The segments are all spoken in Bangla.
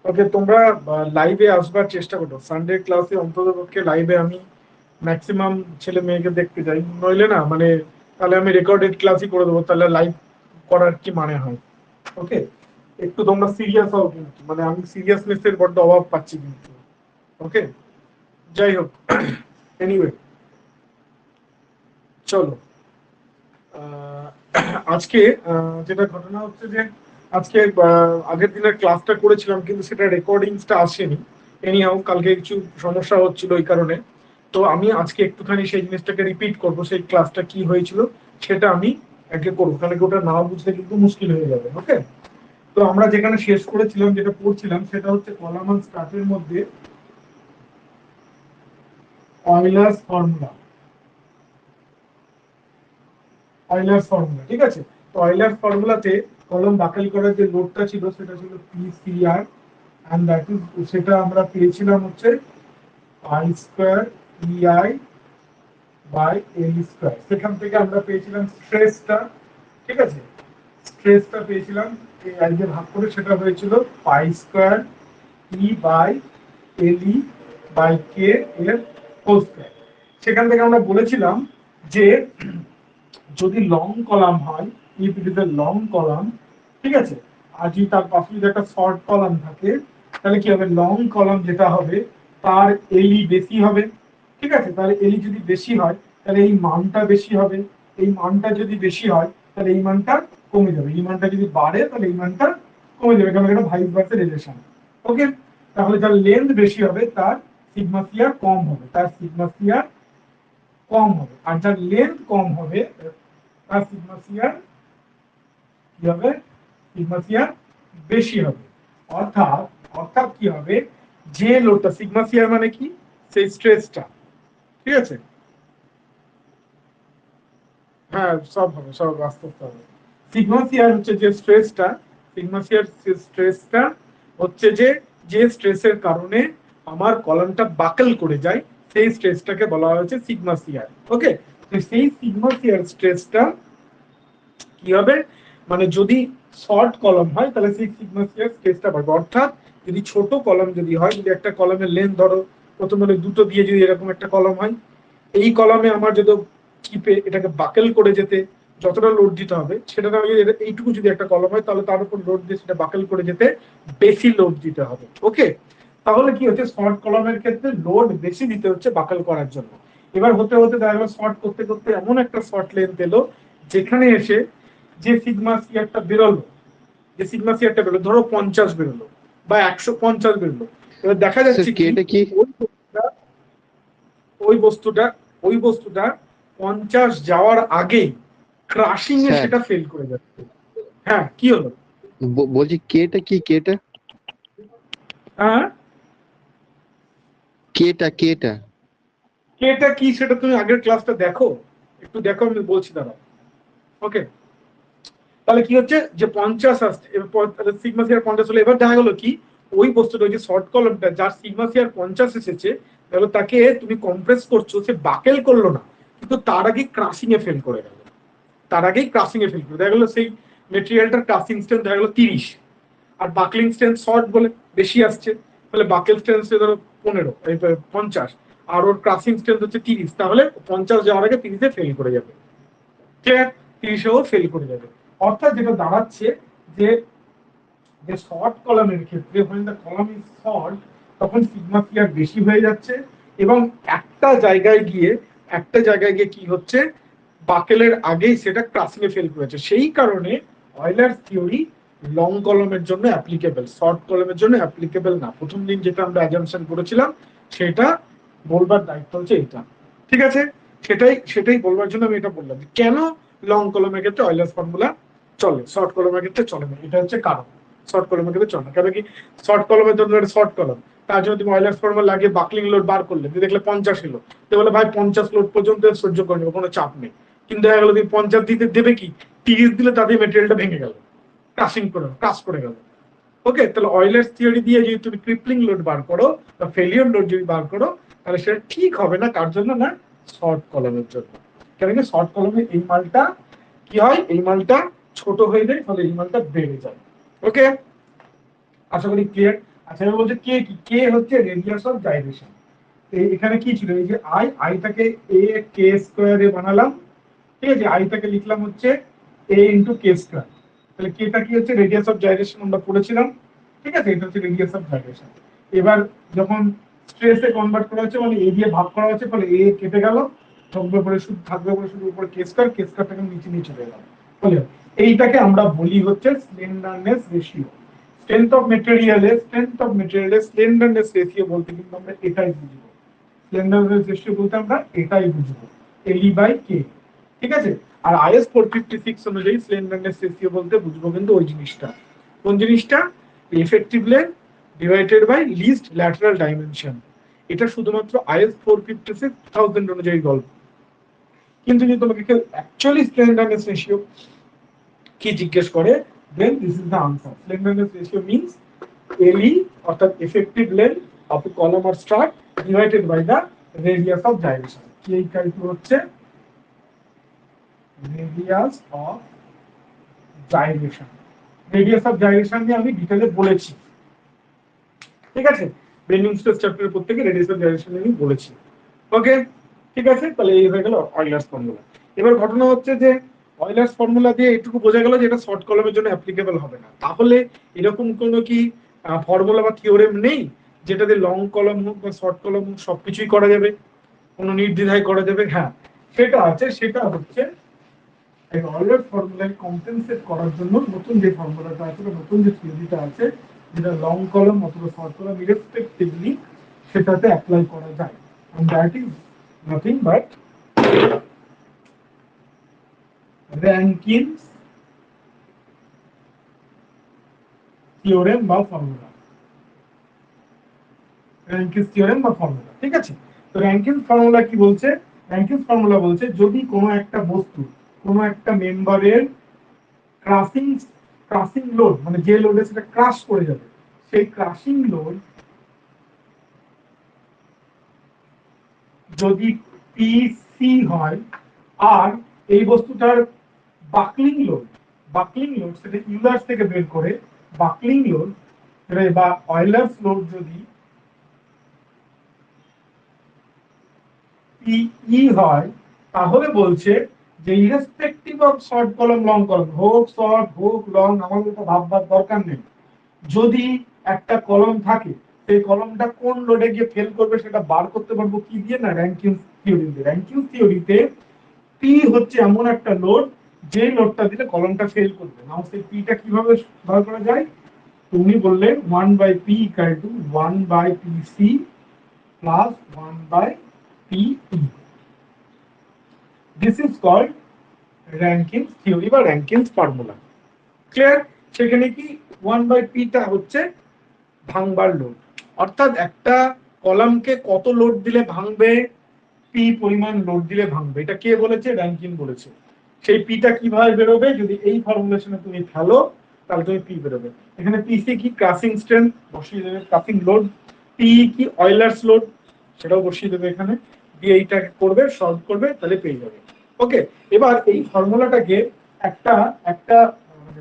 ওকে, তোমরা লাইভে আসবার চেষ্টা করো। সানডে ক্লাসে অন্তত পক্ষে লাইভে আমি ম্যাক্সিমাম ছেলে মেয়েকে দেখতে যাই, নইলে না মানে তাহলে আমি রেকর্ডেড ক্লাসই করে দেবো, তাহলে লাইভ করার কি মানে হয়? ওকে, একটু তোমরা সিরিয়াস হও কিন্তু, মানে আমি সিরিয়াসনেসের বড্ড অভাব পাচ্ছি কিন্তু। ওকে, যাই হোক, এনিওয়ে চলো। আহ, আজকে যেটা ঘটনা হচ্ছে যে আজকে আগের দিনের ক্লাসটা করেছিলাম কিন্তু সেটা রেকর্ডিংসটা আসেনি। এনিহাও কালকে কিছু সমস্যা হচ্ছিল ওই কারণে। তো আমি আজকে একটুখানি সেই জিনিসটাকে রিপিট করব, সেই ক্লাসটা কি হয়েছিল সেটা আমি আগে করবো, কারণ কি ওটা না বুঝলে কিন্তু মুশকিল হয়ে যাবে। ওকে, তো আমরা যেখানে শেষ করেছিলাম, যেটা পড়ছিলাম সেটা হচ্ছে কলাম অ্যান্ড স্টার্টের মধ্যে অয়লার্স ফর্মুলা। অয়লার্স ফর্মুলা, ঠিক আছে? তো অয়লার্স ফর্মুলাতে কলম বাতিল করার যে লোডটা ছিল সেটা ছিল পিসিআর, এন্ড দ্যাট ইজ, সেটা আমরা পেয়েছিলাম হচ্ছে I square EI by L square. সেখান থেকে আমরা পেয়েছিলাম স্ট্রেসটা, ঠিক আছে? স্ট্রেসটা পেয়েছিলাম এই আই দিয়ে ভাগ করে, সেটা হয়েছিল pi square E by L E by K এর হোল স্কয়ার। সেখান থেকে আমরা বলেছিলাম যে যদি লং কলাম হয়, if it is a long column, ঠিক আছে, আর যদি তার পাশে যদি একটা শর্ট কলাম থাকে, তাহলে কি হবে? লং কলাম যেটা হবে তার এলই বেশি হবে, ঠিক আছে? তাহলে এলই যদি বেশি হয় তাহলে এই মানটা বেশি হবে, এই মানটা যদি বেশি হয় তাহলে এই মানটা কমে যাবে, এই মানটা যদি বাড়ে তাহলে এই মানটা কমে যাবে, কারণ এটা ভাইস ভার্সা রিলেশন। ওকে, তাহলে যার লেন্থ বেশি হবে তার সিগমা সিআর কম হবে, তার সিগমা সিআর কম হবে, আর যার লেন্থ কম হবে তার সিগমা সিআর কি হবে? সিগমা সিআর বেশি হবে। অর্থাৎ অর্থাৎ কি হবে? যে লোডটা সিগমা সিআর মানে কি? সেই স্ট্রেসটা, ঠিক আছে? হ্যাঁ, সব হবে, সব আস্তে আস্তে হবে। সিগমা সিআর হচ্ছে যে স্ট্রেসটা, সিগমা সিআর স্ট্রেসটা হচ্ছে যে যে স্ট্রেসের কারণে আমার কলামটা বাকল করে যায়, সেই স্ট্রেসটাকে বলা হয়েছে সিগমা সিআর। ওকে, তো সেই সিগমা সিআর স্ট্রেসটা কি হবে? মানে যদি শর্ট কলম হয় তাহলে সেই সিগমা সিআর স্ট্রেসটা পাবে। অর্থাৎ যদি ছোট কলম যদি হয়, যদি একটা কলমের লেন্থ ধরো প্রথমে দুটো দিয়ে যদি এরকম একটা কলম হয়, এই কলমে আমার যদি চিপে এটাকে বাকেল করে যেতে যতটা লোড দিতে হবে, সেটা না যদি এইটুকু যদি একটা কলম হয় তাহলে তার উপর লোড দিয়ে সেটা বাকেল করে যেতে বেশি লোড দিতে হবে। ওকে, তাহলে কি হচ্ছে? শর্ট কলমের ক্ষেত্রে লোড বেশি দিতে হচ্ছে বাকেল করার জন্য। এবার হতে হতে দেখা গেল শর্ট করতে করতে এমন একটা শর্ট লেন্থ এলো যেখানে এসে যে সিগমা সিআরটা বেরোলো, যে সিগমা সিআরটা বেরোলো ধরো 50 বেরোলো বা 150 বেরোলো, এবার দেখা স্যার যাচ্ছে কি কেটা কি? ওই বস্তুটা ওই বস্তুটা ওই বস্তুটা 50 যাওয়ার আগেই ক্রাশিং এ স্যার সেটা ফেল করে যাচ্ছে। হ্যাঁ, কি হলো? বলছি কেটা কি? কেটা হ্যাঁ, কেটা কেটা এটা কি সেটা তুমি আগের ক্লাসটা দেখো, একটু দেখো, আমি বলছি দাঁড়াও। ওকে, তাহলে কি হচ্ছে যে 50 আসছে, সিগমা সিআর 50 হলো, এবার দেখা গেলো কি ওই বস্তুটা, ওই যে শর্ট কলমটা যার সিগমা সিআর 50 এসেছে, তাহলে তাকে তুমি কম্প্রেস করছো, সে বাকেল করলো না, কিন্তু তার আগে ক্রাশিং এ ফেল করে গেল, তার আগেই ক্রাসিং এ ফেল করে দেখা গেলো সেই মেটেরিয়ালটার ক্রাসিং স্ট্রেন্থ দেখা গেলো 30, আর বাকলিং স্ট্রেন্থ শর্ট বলে বেশি আসছে, তাহলে বাকেল স্ট্রেন্থ ধরো 15, 50, আর ওর ক্রাসিং স্ট্রেন্থ হচ্ছে 30, তাহলে 50 যাওয়ার আগে 30-এ ফেল করে যাবে, ক্লিয়ার? 30-এও ফেল করে যাবে। অর্থাৎ যেটা দাঁড়াচ্ছে যে যে শর্ট কলামের ক্ষেত্রে when the column is short, তখন সিগমা সিআর বেশি হয়ে যাচ্ছে, এবং একটা জায়গায় গিয়ে কি হচ্ছে? বাকেলের আগেই সেটা ক্রাসিং এ ফেল করেছে। সেই কারণে অয়লার্স থিওরি লং কলমের জন্য অ্যাপ্লিকেবল, শর্ট কলমের জন্য অ্যাপ্লিকেবল না। প্রথম দিন যেটা আমরা অ্যাজাম্পশন করেছিলাম সেটা বলবার দায়িত্ব হচ্ছে এটা, ঠিক আছে? সেটাই বলবার জন্য আমি এটা বললাম কেন লং কলমের ক্ষেত্রে অয়লার্স ফর্মুলা চলে, শর্ট কলমের ক্ষেত্রে চলে না। এটা হচ্ছে কারণ, শর্ট কলমের ক্ষেত্রে চলে না। কেন কি? শর্ট কলমের জন্য শর্ট কলম, তার জন্য তুমি অয়লার্স ফর্মুলা লাগিয়ে বাকলিং লোড বার করলে, তুমি দেখলে 50 এলো, তো বলে ভাই 50 লোড পর্যন্ত সহ্য করে নেবো, কোনো চাপ নেই। কিন্তু দেখা গেলো তুমি 50 দিতে দেবে কি 30 দিলে তাদের মেটেরিয়ালটা ভেঙে গেল, ক্রাশ করে গেল। ওকে, তাহলে অয়লার্স থিওরি দিয়ে যদি তুমি ক্রিপলিং লোড বার করো বা ফেলিওর লোড যদি বার করো, তাহলে সেটা ঠিক হবে না। কার জন্য না? শর্ট কলমের জন্য। কেন কি? শর্ট কলমে এই মালটা কি হয়? এই মালটা ছোট হয়ে যায়, ফলে এই মালটা বেড়ে যায়। ওকে, আশা করি ক্লিয়ার। আচ্ছা এবার বলছে কে কি, কে হচ্ছে রেডিয়াস অফ জাইরেশন। এখানে কি ছিল, এই যে আইটাকে এ কে স্কোয়ারে বানালাম, ঠিক আছে, আইটাকে লিখলাম হচ্ছে এ ইন্টু কে স্কোয়ার। তাহলে কেটা কি হচ্ছে রেডিয়াস অফ জাইরেশন আমরা পড়েছিলাম, ঠিক আছে, এটা হচ্ছে রেডিয়াস অফ জাইরেশন। এবার যখন স্ট্রেসে কনভার্ট করা হচ্ছে মানে এ দিয়ে ভাগ করা হচ্ছে, ফলে এ কেটে গেল, থাকবে পরে শুধু উপরে কে স্কোয়ার, কে স্কোয়ারটাকে নিচে নিয়ে চলে গেল। ফলে এইটাকে আমরা বলি হচ্ছে স্লেন্ডারনেস রেশিও। স্ট্রেংথ অফ মেটেরিয়ালের স্লেন্ডারনেস রেশিও বলতে কিন্তু আমরা এটাই বুঝবো। স্লেন্ডারনেস রেশিও বলতে আমরা এটাই বুঝবো, এলই বাই কে, ঠিক আছে। আর আইএস 456 অনুযায়ী স্লেন্ডারনেস রেশিও বলতে বুঝবো কিন্তু ওই জিনিসটা, কোন জিনিসটা, effective length divided by least lateral dimension. এটা শুধুমাত্র আইএস 456,000 অনুযায়ী গল্প। কিন্তু যদি তোমাকে কেউ অ্যাকচুয়ালি স্লেন্ডারনেস রেশিও কি জিজ্ঞেস করে, then this is the answer. Slenderness ratio means LE অর্থাৎ effective length of a column or strut divided by the radius of gyration. কি এই কাইটু হচ্ছে radius of gyration. Radius of gyration নিয়ে আমি ডিটেইলে বলেছি, ঠিক আছে, বেন্ডিং স্ট্রেস চ্যাপ্টারের প্রত্যেকে রেডিয়াস অফ জাইরেশন আমি বলেছি। ওকে, ঠিক আছে, তাহলে এই হয়ে গেল অয়লার্স ফর্মুলা। এবার ঘটনা হচ্ছে যে অয়লার্স ফর্মুলা দিয়ে এটুকু বোঝা গেল যে এটা শর্ট কলমের জন্য অ্যাপ্লিকেবল হবে না। তাহলে এরকম কোনো কি ফর্মুলা বা থিওরেম নেই যেটাতে লং কলম হোক বা শর্ট কলম হোক সবকিছুই করা যাবে, কোনো নির্দ্বিধায় করা যাবে? হ্যাঁ সেটা আছে, সেটা হচ্ছে এই অয়লার্স ফর্মুলাকে কম্পেনসেট করার জন্য নতুন যে ফর্মুলাটা আছে বা নতুন যে থিওরিটা আছে, যেটা লং কলম অথবা শর্ট কলম ইরেসপেক্টিভলি সেটাতে অ্যাপ্লাই করা যায়। and that is nothing but Rankins theorem বা ফর্মুলা। র্যাঙ্কিন্স থিওরেম বা ফর্মুলা, ঠিক আছে। তো র্যাঙ্কিন্স ফর্মুলা কি বলছে, র্যাঙ্কিন্স ফর্মুলা বলছে যদি কোনো একটা বস্তু কোনো একটা মেম্বারের ক্রাশিং ক্রাশিং লোড মানে যে লোডে সেটা ক্রাশ করে যাবে, সেই ক্রাশিং লোড যদি পিসি হয়, আর এই বস্তুটার বাকলিং লোড সেটা ইউলার্স থেকে বের করে বাকলিং লোড বা অয়লার্স লোড যদি পিই হয়, তাহলে বলছে যে ইরেসপেক্টিভ অফ শর্ট কলম লং কলম হোক শর্ট হোক লং, আমাদের তো ভাববার দরকার নেই, যদি একটা কলম থাকে সেই কলমটা কোন লোডে গিয়ে ফেল করবে সেটা বার করতে পারবো কি দিয়ে, না র্যাঙ্কিন্স থিওরি দিয়ে। র্যাঙ্কিন্স থিওরিতে পি হচ্ছে এমন একটা লোড যে লোডটা দিলে কলমটা ফেল করবে। নাও সেই পিটা কিভাবে বার করা যায়, তুমি বললে 1/p equal to 1/pc plus 1/pe। This is called Rankine's theory বা র্যাঙ্কিন্স ফর্মুলা। ক্লিয়ার? সেখানে কি 1/p টা হচ্ছে ভাঙবার লোড, অর্থাৎ একটা কলামকে কত লোড দিলে ভাঙবে, পি পরিমাণ লোড দিলে ভাঙবে। এটা কে বলেছে? র্যাঙ্কিন বলেছে। সেই পিটা কিভাবে বেরোবে, যদি এই ফর্মুলেশনে তুমি ফেলো তাহলে তুমি পি বেরোবে। এখানে পিসি কি, ক্রাসিং স্ট্রেন্থ বসিয়ে দেবে, ক্রাসিং লোড। পি কি, অয়লার্স লোড, সেটাও বসিয়ে দেবে এখানে, দিয়ে এইটা করবে, সলভ করবে, তাহলে পেয়ে যাবে। ওকে, এবার এই ফর্মুলাটাকে একটা একটা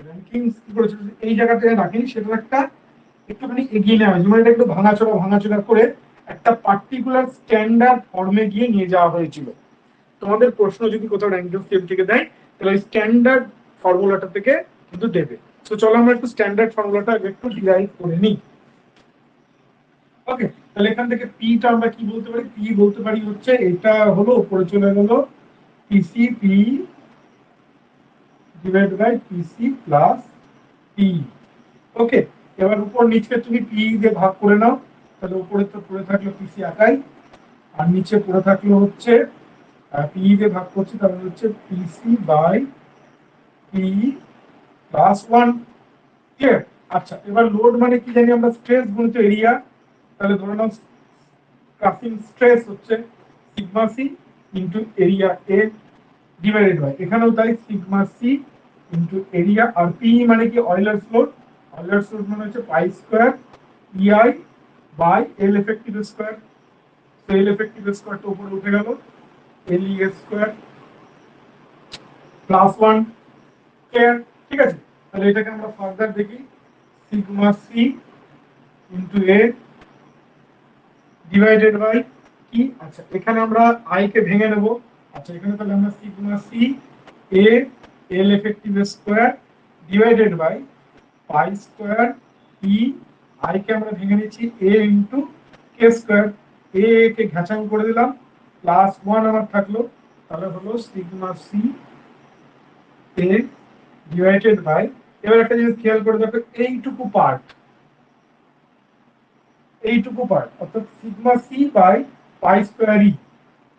র্যাঙ্কিংস কি করেছে এই জায়গাতে রাখিনি, সেটা একটা একটুখানি এগিয়ে নেওয়া হয়েছে, মানে এটা একটু ভাঙাচোরা করে একটা পার্টিকুলার স্ট্যান্ডার্ড ফর্মে গিয়ে নিয়ে যাওয়া হয়েছিল। তোমাদের প্রশ্ন যদি কোথাও র্যাঙ্কিং স্কেল থেকে দেয় তাহলে স্ট্যান্ডার্ড ফর্মুলাটা থেকে কিন্তু দেবে। তো চলো আমরা একটু স্ট্যান্ডার্ড ফর্মুলাটা একটু ডিরাইভ করে নিই। ওকে, তাহলে এখান থেকে পিটা আমরা কি বলতে পারি, পি বলতে পারি হচ্ছে এটা হলো উপরে চলে গেল PC P divide by PC plus P. Okay, এবার উপর নিচে তুমি পি দিয়ে ভাগ করে নাও, তাহলে উপরে তো পড়ে থাকলো পিসি একাই, আর নিচে পড়ে থাকলো হচ্ছে পি দিয়ে ভাগ করছি, তাহলে হচ্ছে PC by P plus 1। Clear? আচ্ছা, এবার লোড মানে কি জানি আমরা, স্ট্রেস গুণিত এরিয়া। তাহলে ধরে নাও ক্রাসিং স্ট্রেস হচ্ছে sigma C into area A divided by, এখানেও তাই সিগমা সি ইন্টু এরিয়া। আর পি মানে কি, অয়লার্স লোড। অয়লার্স লোড মানে হচ্ছে pi square EI by L effective square. তো এল এফেক্টিভ স্কোয়ারটা উপরে উঠে গেল, L E square plus 1। Clear? ঠিক আছে, তাহলে এটাকে আমরা ফার্দার দেখি, sigma C into A divided by কি, আচ্ছা এখানে আমরা আই কে ভেঙে নেব, আচ্ছা এখানে তাহলে আমরা sigma C A L effective square divided by pi square E, I কে আমরা ভেঙে নিচ্ছি এ ইন্টু কে স্কয়ার, এ কে ঘাঁচাং করে দিলাম প্লাস 1 আমার থাকলো, তাহলে হলো sigma C A divided by, এবার একটা জিনিস খেয়াল করে দেখো এইটুকু পার্ট অর্থাৎ sigma C by pi square E,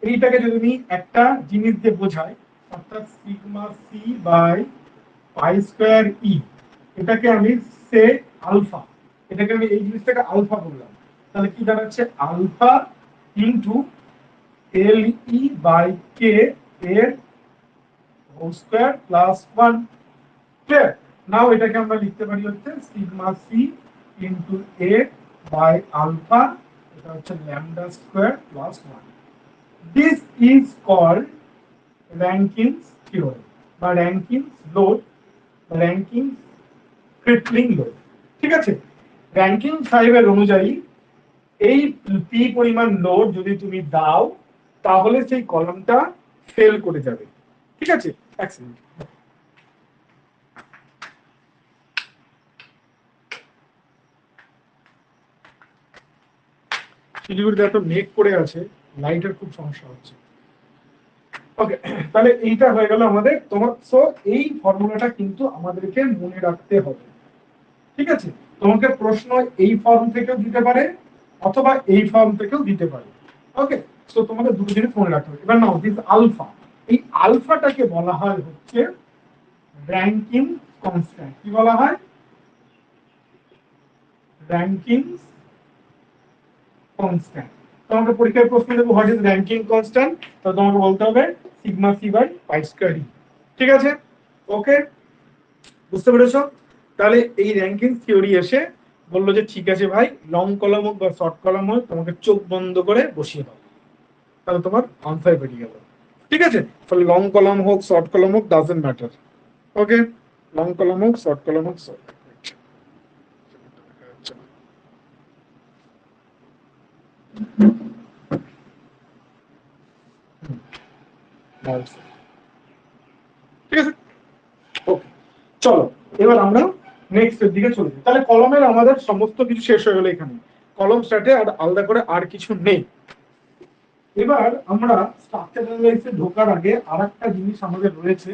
এইটাকে যদি আমি একটা জিনিস দিয়ে বোঝাই অর্থাৎ sigma C by pi square E, এটাকে আমি সে আলফা, এটাকে আমি এই জিনিসটাকে আলফা বললাম, তাহলে কি দাঁড়াচ্ছে alpha into L E by K এর whole square plus 1, clear? Now এটাকে আমরা লিখতে পারি হচ্ছে sigma C into A by alpha, এটা হচ্ছে lambda square plus 1। This is called Rankine's theorem বা র্যাঙ্কিনস লোড, র্যাঙ্কিনস ক্রিপলিং লোড, ঠিক আছে? র্যাঙ্কিন সাহেবের অনুযায়ী এই পি পরিমাণ লোড যদি তুমি দাও তাহলে সেই কলামটা ফেল করে যাবে, ঠিক আছে? এক সেকেন্ড, শিলিগুড়িতে এত মেঘ করে আছে, লাইটের খুব সমস্যা হচ্ছে। ওকে, তাহলে এইটা হয়ে গেল আমাদের তোমার, সো এই ফর্মুলাটা কিন্তু আমাদেরকে মনে রাখতে হবে, ঠিক আছে? তোমাকে প্রশ্ন এই ফর্ম থেকেও দিতে পারে অথবা এই ফর্ম থেকেও দিতে পারে, ওকে? সো তোমাকে দুটো জিনিস মনে রাখতে হবে। এবার নাও দিস আলফা, এই আলফাটাকে বলা হয় হচ্ছে র্যাঙ্কিং কনস্ট্যান্ট। কি বলা হয়? Ranking constant. তোমাকে পরীক্ষায় প্রশ্ন দেবো হোয়াট ইজ র্যাঙ্কিং কনস্ট্যান্ট, তো তোমাকে বলতে হবে sigma C by pi square E, ঠিক আছে? ওকে, বুঝতে পেরেছো? তাহলে এই র্যাঙ্কিং থিওরি এসে বললো যে ঠিক আছে ভাই, লং কলাম হোক বা শর্ট কলাম হোক তোমাকে চোখ বন্ধ করে বসিয়ে দাও, তাহলে তোমার আনসার বেরিয়ে গেল, ঠিক আছে? তাহলে লং কলাম হোক শর্ট কলাম হোক doesn't matter, okay? Long column হোক শর্ট কলাম হোক, ঠিক আছে? ওকে, চলো এবার আমরা নেক্সট এর দিকে চলে যাই। তাহলে কলমের আমাদের সমস্ত কিছু শেষ হয়ে গেল, এখানে কলম স্টার্টে আর আলাদা করে আর কিছু নেই। এবার আমরা স্ট্রাকচার অ্যানালাইসিসে ঢোকার আগে আরেকটা জিনিস আমাদের রয়েছে,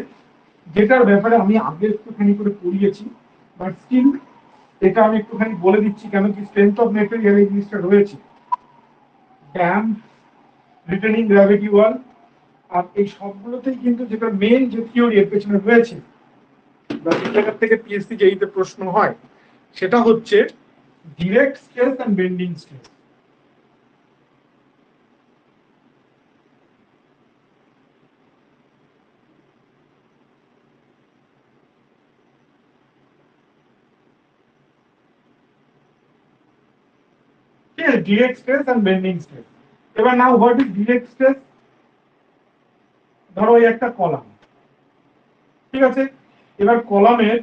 যেটার ব্যাপারে আমি আগে একটুখানি করে পড়িয়েছি, বাট স্টিল এটা আমি একটুখানি বলে দিচ্ছি, কেন কি স্ট্রেংথ অফ মেটেরিয়াল এই জিনিসটা রয়েছে, ড্যাম, রিটেনিং গ্র্যাভিটি ওয়াল, আর এই সবগুলোতেই কিন্তু যেটা মেন যে থিওরি এর পেছনে রয়েছে বা যে জায়গা থেকে পিএসসি যেইতে প্রশ্ন হয় সেটা হচ্ছে direct stress and bending stress. Direct stress and bending stress. এবার now what is direct stress? ধরো এই একটা কলাম, ঠিক আছে? এবার কলামের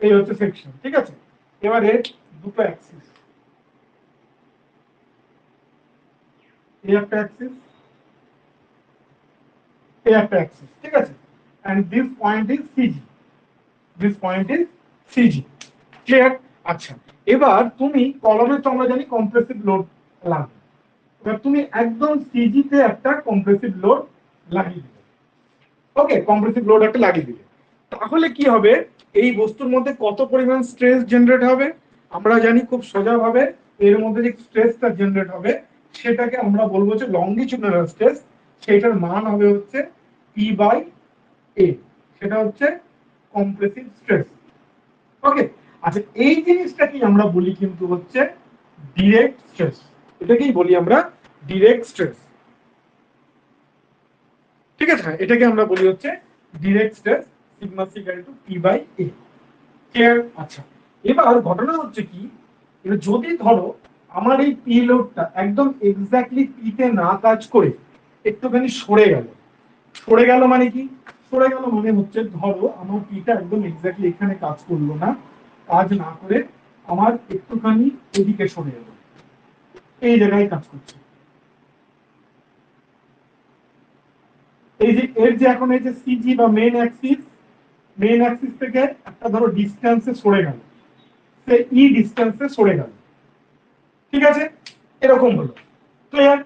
এই হচ্ছে সেকশন, ঠিক আছে? এবারে দুটো অ্যাক্সিস, এই একটা অ্যাক্সিস, এই একটা অ্যাক্সিস, ঠিক আছে? And this point is CG, this point is CG, clear? আচ্ছা, এবার তুমি কলমে তো আমরা জানি কম্প্রেসিভ লোড লাগবে, এবার তুমি একদম সিজি তে একটা কম্প্রেসিভ লোড লাগিয়ে দিবে, ওকে? কম্প্রেসিভ লোড একটা লাগিয়ে দিবে, তাহলে কি হবে? এই বস্তুর মধ্যে কত পরিমাণ স্ট্রেস জেনারেট হবে আমরা জানি খুব সোজা ভাবে, এর মধ্যে যে স্ট্রেসটা জেনারেট হবে সেটাকে আমরা বলবো যে লংগিটিউডিনাল স্ট্রেস, সেটার মান হবে হচ্ছে পি বাই এ, সেটা হচ্ছে কম্প্রেসিভ স্ট্রেস, ওকে? আচ্ছা, এই জিনিসটাকেই আমরা বলি কিন্তু হচ্ছে ডিরেক্ট স্ট্রেস, এটাকেই বলি আমরা ডিরেক্ট স্ট্রেস, ঠিক আছে? এটাকে আমরা বলি হচ্ছে direct stress, sigma C equal to P by A, clear? আচ্ছা, এবার ঘটনা হচ্ছে কি, যদি ধরো আমার এই পি লোডটা একদম এক্স্যাক্টলি পি তে না কাজ করে একটুখানি সরে গেল, সরে গেল মানে কি, সরে গেল মানে হচ্ছে ধরো আমার পিটা একদম এক্স্যাক্টলি এখানে কাজ করলো না, কাজ না করে আমার একটুখানি এদিকে সরে এলো, এই জায়গায় কাজ করছে। এই যে এর যে এখন এই যে সিজি বা মেইন অ্যাক্সিস থেকে একটা ধরো ডিস্টেন্সে সরে গেল, সে ই ডিস্টেন্সে সরে গেল, ঠিক আছে, এরকম হলো। ক্লিয়ার?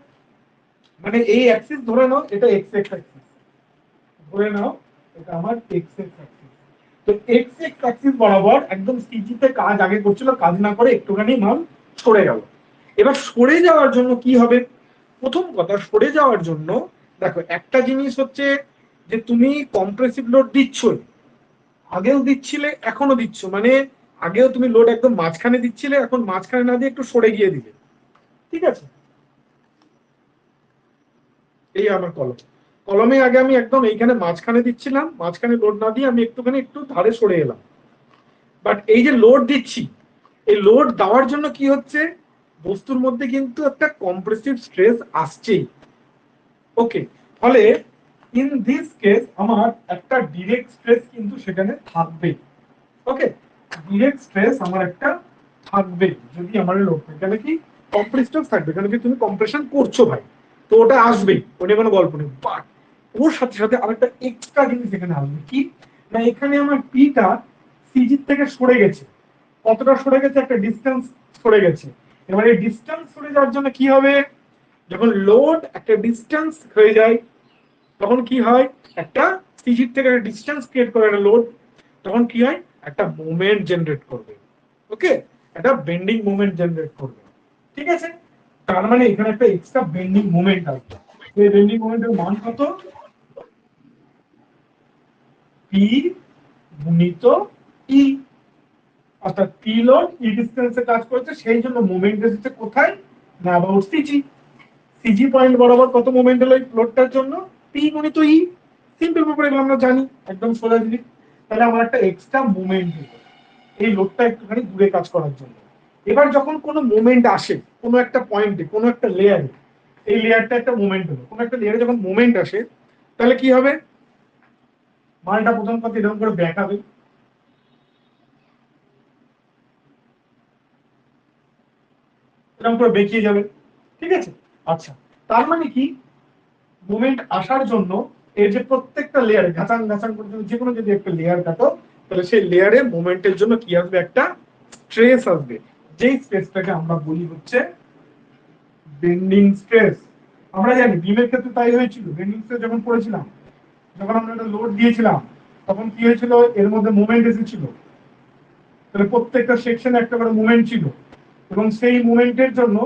মানে এই অ্যাক্সিস ধরে নাও এটা এক্স এক্স অ্যাক্সিস, ধরে নাও এটা আমার এক্স এক্স অ্যাক্সিস। তো এক্স এক্স অ্যাক্সিস বরাবর একদম সিজি তে কাজ আগে করছিল, কাজ না করে একটুখানি মাল সরে গেল। এবার সরে যাওয়ার জন্য কি হবে? প্রথম কথা, সরে যাওয়ার জন্য দেখো একটা জিনিস হচ্ছে যে তুমি কম্প্রেসিভ লোড দিচ্ছই, আগেও দিচ্ছিলে এখনো দিচ্ছ, মানে আগেও তুমি লোড একদম মাঝখানে দিচ্ছিলে, এখন মাঝখানে না দিয়ে একটু সরে গিয়ে দিলে, ঠিক আছে। এই আমার কলমে আগে আমি একদম এইখানে মাঝখানে দিচ্ছিলাম, মাঝখানে লোড না দিয়ে আমি একটুখানি একটু ধারে সরে এলাম। বাট এই যে লোড দিচ্ছি, এই লোড দেওয়ার জন্য কি হচ্ছে, বস্তুর মধ্যে কিন্তু একটা কম্প্রেসিভ স্ট্রেস আসছেই। ওকে, ফলে ইন দিস কেস আমার একটা ডিরেক্ট স্ট্রেস কিন্তু সেখানে থাকবে। ওকে, ডিরেক্ট স্ট্রেস আমার একটা থাকবে যদি আমার লোড থাকে, তাহলে কি কম্প্রেসড থাকবে, কারণ কি তুমি কম্প্রেশন করছো ভাই, তো ওটা আসবেই, ওটা কোনো গল্প নেই। বাট ওর সাথে সাথে আরেকটা এক্সট্রা জিনিস এখানে আসবে, কি না এখানে আমার পিটা সিজি থেকে সরে গেছে, কতটা সরে গেছে, একটা ডিস্টেন্স সরে গেছে। এবার এই ডিস্টেন্স সরে যাওয়ার জন্য কি হবে, যখন লোড একটা ডিস্টেন্স হয়ে যায় তখন কি হয়, একটা সিজির থেকে একটা ডিস্টেন্স ক্রিয়েট করে একটা লোড, তখন কি হয়, একটা মুভমেন্ট জেনারেট করবে। ওকে, একটা বেন্ডিং মুভমেন্ট জেনারেট করবে, ঠিক আছে। তার মানে এখানে একটা এক্সট্রা বেন্ডিং মুভমেন্ট আসবে। এই বেন্ডিং মুভমেন্টের মান কত, পি গুণিত ই, অর্থাৎ পি লোড ই ডিস্টেন্সে কাজ করছে, সেই জন্য মুভমেন্ট এসেছে কোথায়, না অ্যাবাউট সিজি। সিজি পয়েন্ট বরাবর কত মুভমেন্ট হলো এই লোডটার জন্য, পি গুণিত ই। সিম্পল ব্যাপার, এগুলো আমরা জানি, একদম সোজা জিনিস। তাহলে আমার একটা এক্সট্রা মুভমেন্ট হলো এই লোডটা একটুখানি দূরে কাজ করার জন্য। এবার যখন কোনো মুভমেন্ট আসে কোনো একটা পয়েন্টে, কোনো একটা লেয়ারে, এই লেয়ারটা একটা মুভমেন্ট হলো, কোনো একটা লেয়ারে যখন মুভমেন্ট আসে, তাহলে কি হবে, মালটা প্রথম কথা এরকম করে বেঁকাবে, এরকম করে বেঁকিয়ে যাবে, ঠিক আছে। আচ্ছা, তার মানে কি, মুভমেন্ট আসার জন্য এর যে প্রত্যেকটা লেয়ারে ঘাঁচাং ঘাঁচাং করে যে কোনো যদি একটা লেয়ার কাটো, তাহলে সেই লেয়ারে মুভমেন্টের জন্য কি আসবে, একটা স্ট্রেস আসবে, যেই স্ট্রেসটাকে আমরা বলি হচ্ছে বেন্ডিং স্ট্রেস। আমরা জানি বিমের ক্ষেত্রে তাই হয়েছিল, বেন্ডিং স্ট্রেস যখন পড়েছিলাম, যখন আমরা একটা লোড দিয়েছিলাম তখন কি হয়েছিল, এর মধ্যে মুভমেন্ট এসেছিল, তাহলে প্রত্যেকটা সেকশনে একটা করে মুভমেন্ট ছিল, এবং সেই মুভমেন্টের জন্য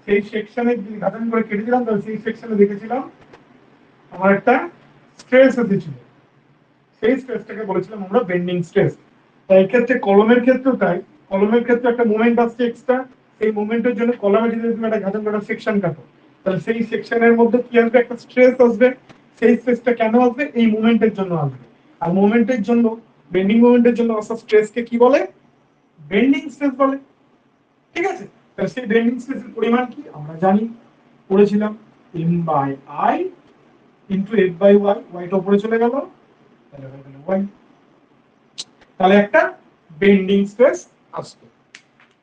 সেই সেকশনে যদি ঘাটান করে কেটে দিলাম, তাহলে সেই সেকশনে দেখেছিলাম আমার একটা স্ট্রেস এসেছিল, সেই স্ট্রেসটাকে বলেছিলাম আমরা বেন্ডিং স্ট্রেস। তাই এক্ষেত্রে কলমের ক্ষেত্রেও তাই, কলমের ক্ষেত্রে একটা মুভমেন্ট আসছে এক্সট্রা, সেই মুভমেন্টের জন্য কলমে যদি তুমি একটা ঘাটান করা সেকশন কাটো, তাহলে সেই সেকশনের মধ্যে কি আসবে, একটা স্ট্রেস আসবে। সেই স্ট্রেসটা কেন আসবে, এই মুভমেন্টের জন্য আসবে। আর মুভমেন্টের জন্য, বেন্ডিং মুভমেন্টের জন্য আসা স্ট্রেসকে কি বলে, বেন্ডিং স্ট্রেস বলে, ঠিক আছে। তাহলে সেই বেন্ডিং স্ট্রেসের পরিমাণ কি আমরা জানি, পড়েছিলাম, M by I into F by Y, ওয়াইটা উপরে চলে গেল, তাহলে হয়ে গেল ওয়াই, তাহলে একটা বেন্ডিং স্ট্রেস আসবে।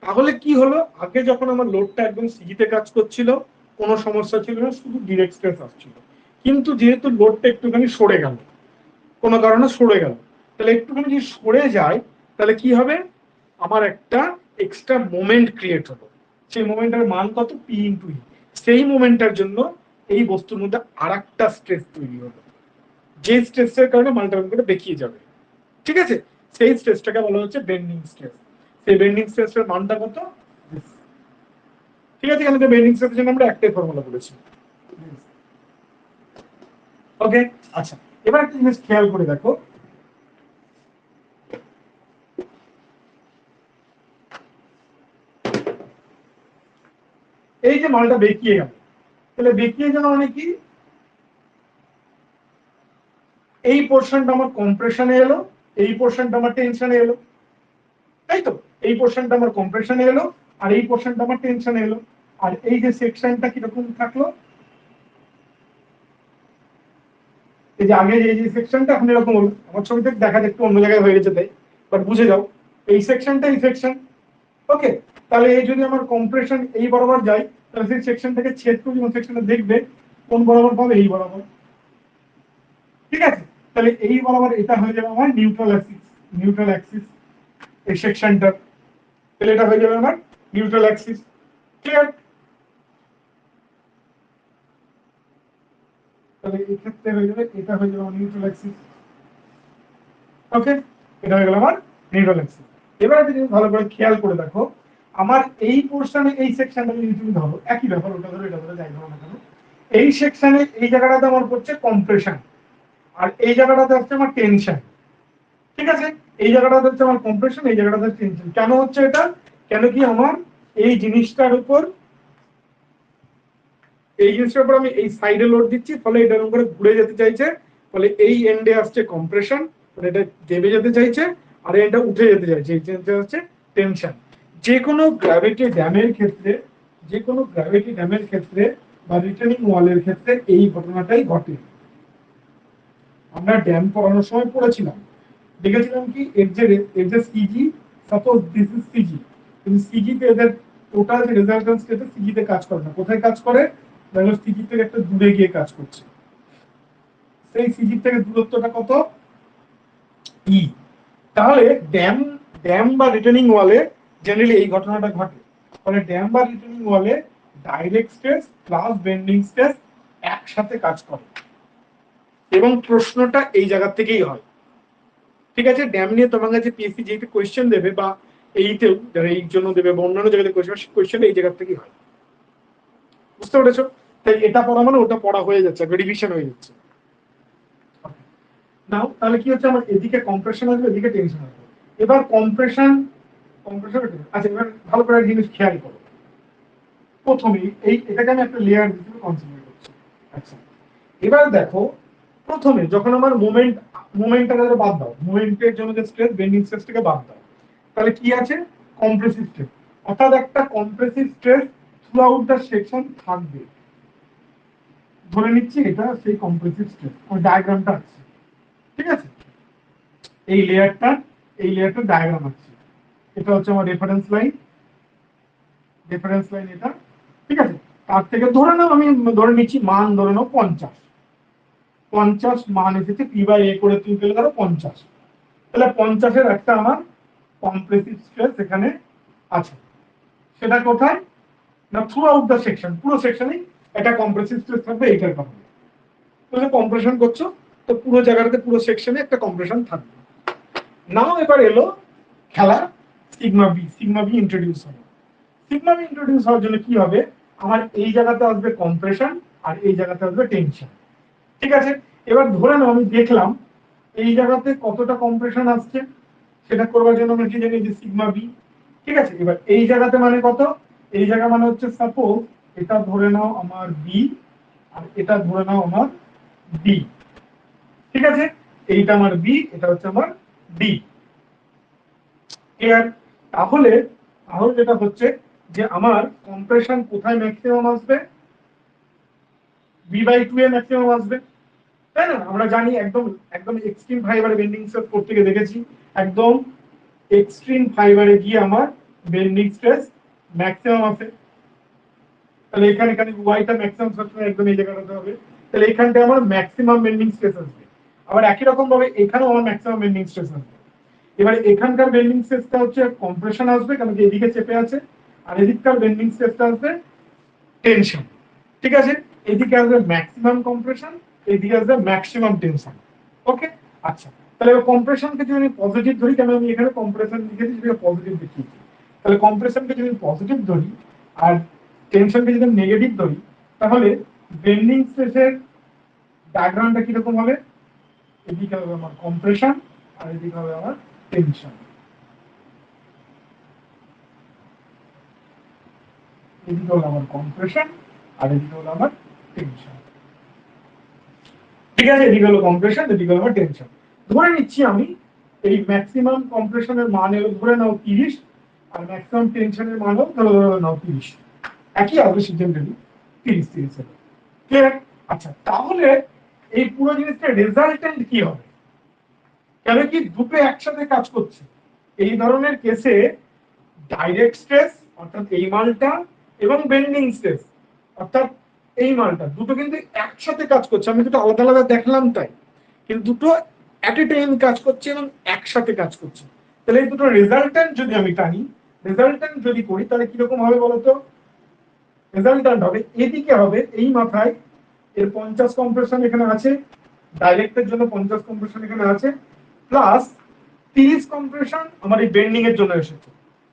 তাহলে কি হলো, আগে যখন আমার লোডটা একদম সিজিতে কাজ করছিল কোনো সমস্যা ছিল না, শুধু ডিরেক্ট স্ট্রেস আসছিল। কিন্তু যেহেতু লোডটা একটুখানি সরে গেল, কোনো কারণে সরে গেল, তাহলে একটুখানি যদি সরে যায় তাহলে কি হবে, আমার একটা এক্সট্রা মোমেন্ট ক্রিয়েট হলো, সেই মোমেন্টের মান কত, পি ইন্টু ই। সেই মোমেন্টের জন্য এই বস্তুর মধ্যে আরেকটা স্ট্রেস তৈরি হলো, যে স্ট্রেসের কারণে মালটা করে বেঁকিয়ে যাবে, ঠিক আছে। সেই স্ট্রেসটাকে বলা হচ্ছে বেন্ডিং স্ট্রেস। সেই বেন্ডিং স্ট্রেসের মানটা কত, ঠিক আছে। এখানে বেন্ডিং স্ট্রেসের জন্য আমরা একটাই ফর্মুলা বলেছি। ওকে, আচ্ছা, এবার একটা জিনিস খেয়াল করে দেখো, এই যে মালটা বেঁকিয়ে গেল, তাহলে বেঁকিয়ে যাওয়া মানে কি, এই পোর্শনটা আমার কম্প্রেশনে এলো, এই পোর্শনটা আমার টেনশনে এলো, তাই তো। এই পোর্শনটা আমার কম্প্রেশনে এলো, আর এই পোর্শনটা আমার টেনশনে এলো। আর এই যে সেকশনটা কিরকম থাকলো, এই যে আগে যে সেকশনটা এখন এরকম হলো, আমার ছবিতে দেখাতে একটু অন্য জায়গায় হয়ে গেছে তাই, বাট বুঝে যাও এই সেকশনটা এই সেকশন। ওকে, তাহলে এই যদি আমার কম্প্রেশন এই বরাবর যায়, তাহলে সেই সেকশনটাকে ছেদ করে যখন সেকশনটা দেখবে কোন বরাবর পাবে, এই বরাবর। ঠিক আছে, তাহলে এই বরাবর এটা হয়ে যাবে আমার নিউট্রাল অ্যাক্সিস, নিউট্রাল অ্যাক্সিস এই সেকশনটা, তাহলে এটা হয়ে যাবে আমার নিউট্রাল অ্যাক্সিস। ক্লিয়ার? তাহলে এই ক্ষেত্রে হয়ে যাবে এটা হয়ে যাবে আমার নিউট্রাল অ্যাক্সিস। ওকে, এটা হয়ে গেল আমার নিউট্রাল অ্যাক্সিস। এবারে যদি ভালো করে খেয়াল করে দেখো, আমার এই পোরশনে এই সেকশনটা যদি তুমি ধরো, একই ব্যাপার, ওটা ধরো এটা ধরো, যাই ধরো না কেন, এই সেকশনে এই জায়গাটাতে আমার হচ্ছে কম্প্রেশন, আর এই জায়গাটাতে হচ্ছে আমার টেনশন। ঠিক আছে, এই জায়গাটাতে হচ্ছে আমার কম্প্রেশন, এই জায়গাটাতে টেনশন। কেন হচ্ছে এটা? কেন কি আমার এই জিনিসটার উপর, এই জিনিসটার উপর আমি এই সাইডে লোড দিচ্ছি, ফলে এটা এরকম করে ঘুরে যেতে চাইছে, ফলে এই এন্ডে আসছে কম্প্রেশন, মানে এটা দেবে যেতে চাইছে, আর এটা উঠে যেতে চাইছে, এই জিনিসটা হচ্ছে টেনশন। যে কোনো গ্র্যাভিটি ড্যামের ক্ষেত্রে, যে কোনো গ্র্যাভিটি ড্যামের ক্ষেত্রে বা রিটেনিং ওয়ালের ক্ষেত্রে এই ঘটনাটাই ঘটে। আমরা ড্যাম পড়ানোর সময় পড়েছিলাম, দেখেছিলাম কি এর যে CG, suppose this is CG, কিন্তু সিজি তে এদের টোটাল যে রেজাল্টেন্স সেটা সিজি তে কাজ করে না। কোথায় কাজ করে? দেখো সিজি থেকে একটা দূরে গিয়ে কাজ করছে। সেই সিজি থেকে দূরত্বটা কত? ই। তাহলে ড্যাম, ড্যাম বা রিটেনিং ওয়ালে জেনারেলি এই ঘটনাটা ঘটে। ফলে ড্যাম বা রিটেনিং ওয়ালে direct stress plus bending stress একসাথে কাজ করে, এবং প্রশ্নটা এই জায়গা থেকেই হয়। ঠিক আছে, ড্যাম নিয়ে তোমার কাছে পিএসসি যেহেতু কোয়েশ্চেন দেবে, বা এইতেও যারা এই জন্য দেবে বা অন্যান্য জায়গাতে কোয়েশ্চেন এই জায়গা থেকেই হয়। বুঝতে পেরেছো? তাই এটা পড়া মানে ওটা পড়া হয়ে যাচ্ছে, রিভিশন হয়ে যাচ্ছে। নাও তাহলে কি হচ্ছে, আমার এদিকে কম্প্রেশন আসবে, এদিকে টেনশন আসবে। এবার কম্প্রেশন, কম্প্রেশন, আচ্ছা এবার ভালো করে জিনিস খেয়াল করো। প্রথমেই এই এটাকে আমি একটা লেয়ার হিসেবে কনসিডার করছি। আচ্ছা, এবার দেখো, প্রথমে যখন আমার মুভমেন্টটাকে বাদ দাও, মুভমেন্টের জন্য যে স্ট্রেস, বেন্ডিং স্ট্রেসটাকে বাদ দাও, তাহলে কি আছে? Compressive stress. অর্থাৎ একটা compressive stress through out the section থাকবে। ধরে নিচ্ছি এটা সেই কম্প্রেসিভ স্ট্রেস, ওই ডায়াগ্রামটা আছে। ঠিক আছে, এই লেয়ারটা, এই লেয়ারটার ডায়াগ্রাম আছে। এটা হচ্ছে আমার রেফারেন্স লাইন, রেফারেন্স লাইন এটা। ঠিক আছে, তার থেকে ধরে নাও, আমি ধরে নিচ্ছি মান ধরে নাও 50, 50 মান এসেছে, পি বাই এ করে তুমি পেলে ধরো 50। তাহলে 50-এর একটা আমার কম্প্রেসিভ স্ট্রেস এখানে আছে। সেটা কোথায়? না থ্রু আউট দ্য সেকশন, পুরো সেকশনেই একটা কম্প্রেসিভ স্ট্রেস থাকবে এইটার কারণে। তুমি কম্প্রেশন করছো, তো পুরো জায়গাটাতে, পুরো সেকশনে একটা কম্প্রেশন থাকবে। নাও এবার এলো খেলা, sigma B, sigma B introduce হবে। সিগমা বি ইন্ট্রোডিউস হওয়ার জন্য কি হবে? আমার এই জায়গাতে আসবে কম্প্রেশন, আর এই জায়গাতে আসবে টেনশন। ঠিক আছে, এবার ধরে নাও আমি দেখলাম এই জায়গাতে কতটা কম্প্রেশন আসছে, সেটা করবার জন্য আমরা কি জানি যে সিগমা বি। ঠিক আছে, এবার এই জায়গাতে মানে কত? এই জায়গা মানে হচ্ছে সাপোজ এটা ধরে নাও আমার বি, আর এটা ধরে নাও আমার ডি। ঠিক আছে, এইটা আমার বি, এটা হচ্ছে আমার ডি। ক্লিয়ার? তাহলে তাহলে যেটা হচ্ছে যে আমার কম্প্রেশন কোথায় ম্যাক্সিমাম আসবে? বি/2 এ ম্যাক্সিমাম আসবে, তাই না? আমরা জানি একদম, একদম এক্সট্রিম ফাইবারে বেন্ডিং স্ট্রেস করতে গিয়ে দেখেছি, একদম এক্সট্রিম ফাইবারে গিয়ে আমার বেন্ডিং স্ট্রেস ম্যাক্সিমাম আছে। তাহলে এখানে এখানে ওয়াইটা ম্যাক্সিমাম সবসময় একদম এই জায়গাটাতে হবে। তাহলে এখানটা আমার ম্যাক্সিমাম বেন্ডিং স্ট্রেস আসবে। আবার একই রকম ভাবে এখানেও আমার ম্যাক্সিমাম বেন্ডিং স্ট্রেস আসবে। এবারে এখানকার বেন্ডিং স্ট্রেসটা হচ্ছে কম্প্রেশন আসবে, কারণ এদিকে চেপে আছে, আর এদিককার বেন্ডিং স্ট্রেসটা আসবে টেনশন। ঠিক আছে, এদিকে আসবে ম্যাক্সিমাম কম্প্রেশন, এদিকে আসবে ম্যাক্সিমাম টেনশন। ওকে, আচ্ছা, তাহলে কম্প্রেশনকে যদি আমি পজিটিভ ধরি, কেন আমি এখানে কম্প্রেশন লিখেছি যদি পজিটিভ দেখিয়েছি, তাহলে কম্প্রেশনকে যদি পজিটিভ ধরি আর টেনশনকে যদি নেগেটিভ ধরি, তাহলে বেন্ডিং স্ট্রেসের ডায়াগ্রামটা কিরকম হবে? এদিকে হবে আমার কম্প্রেশন, আর এদিকে হবে আমার টেনশন। এদিকে হলো আমার কম্প্রেশন, আর এদিকে হলো আমার টেনশন। ঠিক আছে, এদিকে হলো কম্প্রেশন, এদিকে হলো আমার টেনশন। ধরে নিচ্ছি আমি এই ম্যাক্সিমাম কম্প্রেশনের মান এলো ধরে নাও 30, আর ম্যাক্সিমাম টেনশনের মান হলো ধরে নাও 30। একই আসবে সিজেন্টালি 30 30 এর। ক্লিয়ার? আচ্ছা, তাহলে এই পুরো জিনিসটা রেজাল্টেন্ট কি হবে? কেন কি দুটো একসাথে কাজ করছে। এই ধরনের কেসে ডাইরেক্ট স্ট্রেস অর্থাৎ এই মালটা এবং বেন্ডিং স্ট্রেস অর্থাৎ এই মালটা দুটো কিন্তু একসাথে কাজ করছে। আমি দুটো আলাদা আলাদা দেখলাম তাই, কিন্তু দুটো অ্যাট এ টাইম কাজ করছে এবং একসাথে কাজ করছে। তাহলে এই দুটো রেজাল্টেন্ট যদি আমি টানি, রেজাল্টেন্ট যদি করি, তাহলে কিরকম হবে বলতো? রেজাল্টেন্ট হবে এদিকে হবে এই মাথায় এর 50 কম্প্রেশন এখানে আছে, ডাইরেক্টের জন্য 50 কম্প্রেশন এখানে আছে, প্লাস 30 কম্প্রেশন আমার এই বেন্ডিং এর জন্য এসেছে।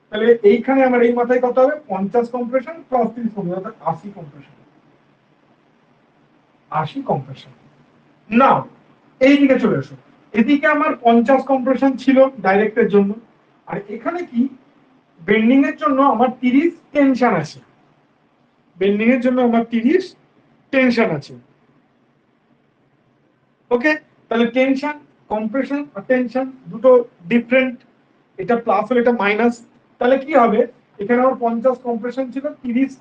তাহলে এইখানে আমার এই মাথায় কত হবে? 50 কম্প্রেশন প্লাস 30 কম্প্রেশন, অর্থাৎ 80 কম্প্রেশন। 80 কম্প্রেশন। না, এই দিকে চলে এসো। এদিকে আমার 50 কম্প্রেশন ছিল ডাইরেক্টের জন্য, আর এখানে কি বেন্ডিং এর জন্য আমার 30 টেনশন আছে। বেন্ডিং এর জন্য আমার 30 টেনশন আছে। ওকে, তাহলে টেনশন, কম্প্রেশন আর টেনশন দুটো ডিফারেন্ট, এটা প্লাস হলে এটা মাইনাস। তাহলে কি হবে? এখানে আমার 50 কম্প্রেশন ছিল, 30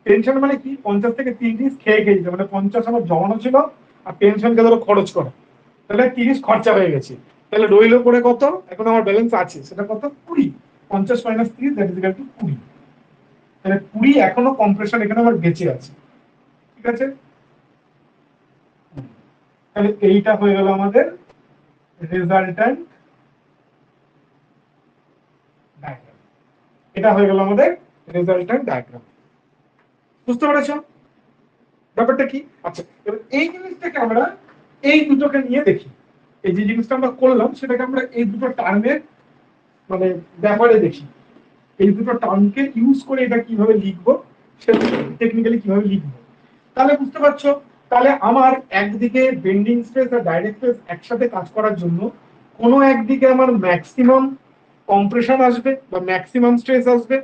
টেনশন, মানে কি 50 থেকে 30 খেয়ে খেয়েছে, মানে 50 আমার জমানো ছিল আর টেনশনকে ধরো খরচ করা, তাহলে 30 খরচা হয়ে গেছে। তাহলে রইলো পরে কত? এখন আমার ব্যালেন্স আছে, সেটা কত? 20। 50 minus 30 that is equal to 20। তাহলে 20 এখনো কম্প্রেশন এখানে আমার বেঁচে আছে। ঠিক আছে, তাহলে এইটা হয়ে গেল আমাদের রেজাল্টেন্ট ডায়াগ্রাম। এটা হয়ে গেল আমাদের রেজাল্টেন্ট ডায়াগ্রাম। বুঝতে পেরেছো ব্যাপারটা কি? আচ্ছা, এবার এই জিনিসটাকে আমরা এই দুটোকে নিয়ে দেখি। এই যে জিনিসটা আমরা করলাম সেটাকে আমরা এই দুটো টার্মের মানে ব্যাপারে দেখি। এই দুটো টার্মকে ইউজ করে এটা কিভাবে লিখবো, সেটা টেকনিক্যালি কিভাবে লিখবো। তাহলে বুঝতে পারছো, তাহলে আমার একদিকে বেন্ডিং স্ট্রেস আর ডাইরেক্ট স্ট্রেস একসাথে কাজ করার জন্য কোনো একদিকে আমার ম্যাক্সিমাম কম্প্রেশন আসবে বা ম্যাক্সিমাম স্ট্রেস আসবে,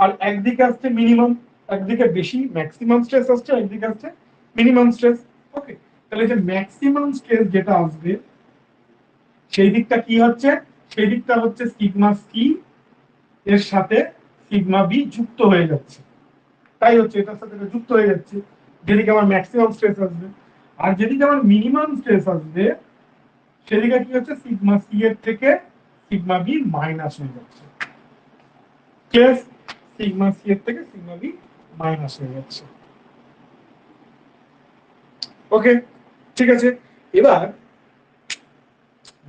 আর একদিকে আসছে মিনিমাম, একদিকে বেশি ম্যাক্সিমাম স্ট্রেস আসছে, একদিকে আসছে মিনিমাম স্ট্রেস। ওকে, তাহলে যে ম্যাক্সিমাম স্ট্রেস যেটা আসবে সেই দিকটা কি হচ্ছে? সেই দিকটা হচ্ছে সিগমা সি এর সাথে সিগমা বি যুক্ত হয়ে যাচ্ছে। তাই হচ্ছে এটার সাথে এটা যুক্ত হয়ে যাচ্ছে, যেদিকে আমার ম্যাক্সিমাম স্ট্রেস আসবে। আর যেদিকে আমার মিনিমাম স্ট্রেস আসবে সেদিকে কি হচ্ছে? সিগমা সি এর থেকে সিগমা বি মাইনাস হয়ে যাচ্ছে। ক্লিয়ার? সিগমা সি এর থেকে সিগমা বি মাইনাস হয়ে যাচ্ছে। ওকে, ঠিক আছে। এবার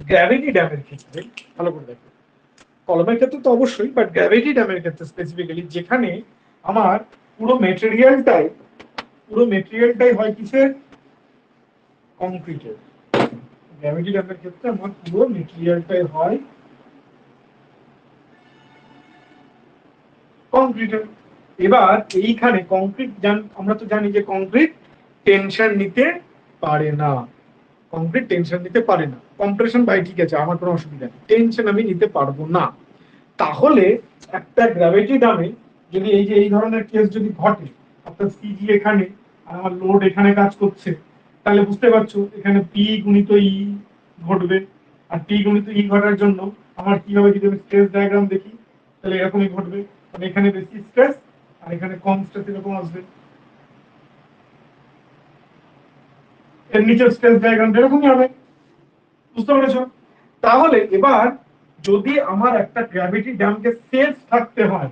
গ্র্যাভিটি ড্যামের ক্ষেত্রে ভালো করে দেখো, কলমের ক্ষেত্রে তো অবশ্যই, বাট গ্র্যাভিটি ড্যামের ক্ষেত্রে স্পেসিফিক্যালি, যেখানে আমার পুরো মেটেরিয়ালটাই হয় কিসের? কংক্রিটের। গ্র্যাভিটি ড্যামের ক্ষেত্রে আমার পুরো মেটেরিয়ালটাই হয় কংক্রিটের। এবার এইখানে কংক্রিট, আমরা তো জানি যে কংক্রিট টেনশন নিতে পারে না। কংক্রিট টেনশন নিতে পারে না। কম্প্রেশন ভাই ঠিক আছে, আমার কোনো অসুবিধা নেই, টেনশন আমি নিতে পারবো না। তাহলে একটা গ্র্যাভিটি ডামে যদি এই যে এই ধরনের কেস যদি ঘটে, অর্থাৎ সিজি এখানে আর আমার লোড এখানে কাজ করছে, তাহলে বুঝতে পারছো এখানে পি গুণিত ই ঘটবে। আর পি গুণিত ই ঘটার জন্য আমার কি হবে? যদি আমি স্ট্রেস ডায়াগ্রাম দেখি তাহলে এরকমই ঘটবে, মানে এখানে বেশি স্ট্রেস আর এখানে কম স্ট্রেস, এরকম আসবে। এর নিচের স্ট্রেস ডায়াগ্রাম এরকমই হবে। বুঝতে পেরেছো? তাহলে এবার যদি আমার একটা গ্র্যাভিটি ড্যামকে সেফ থাকতে হয়,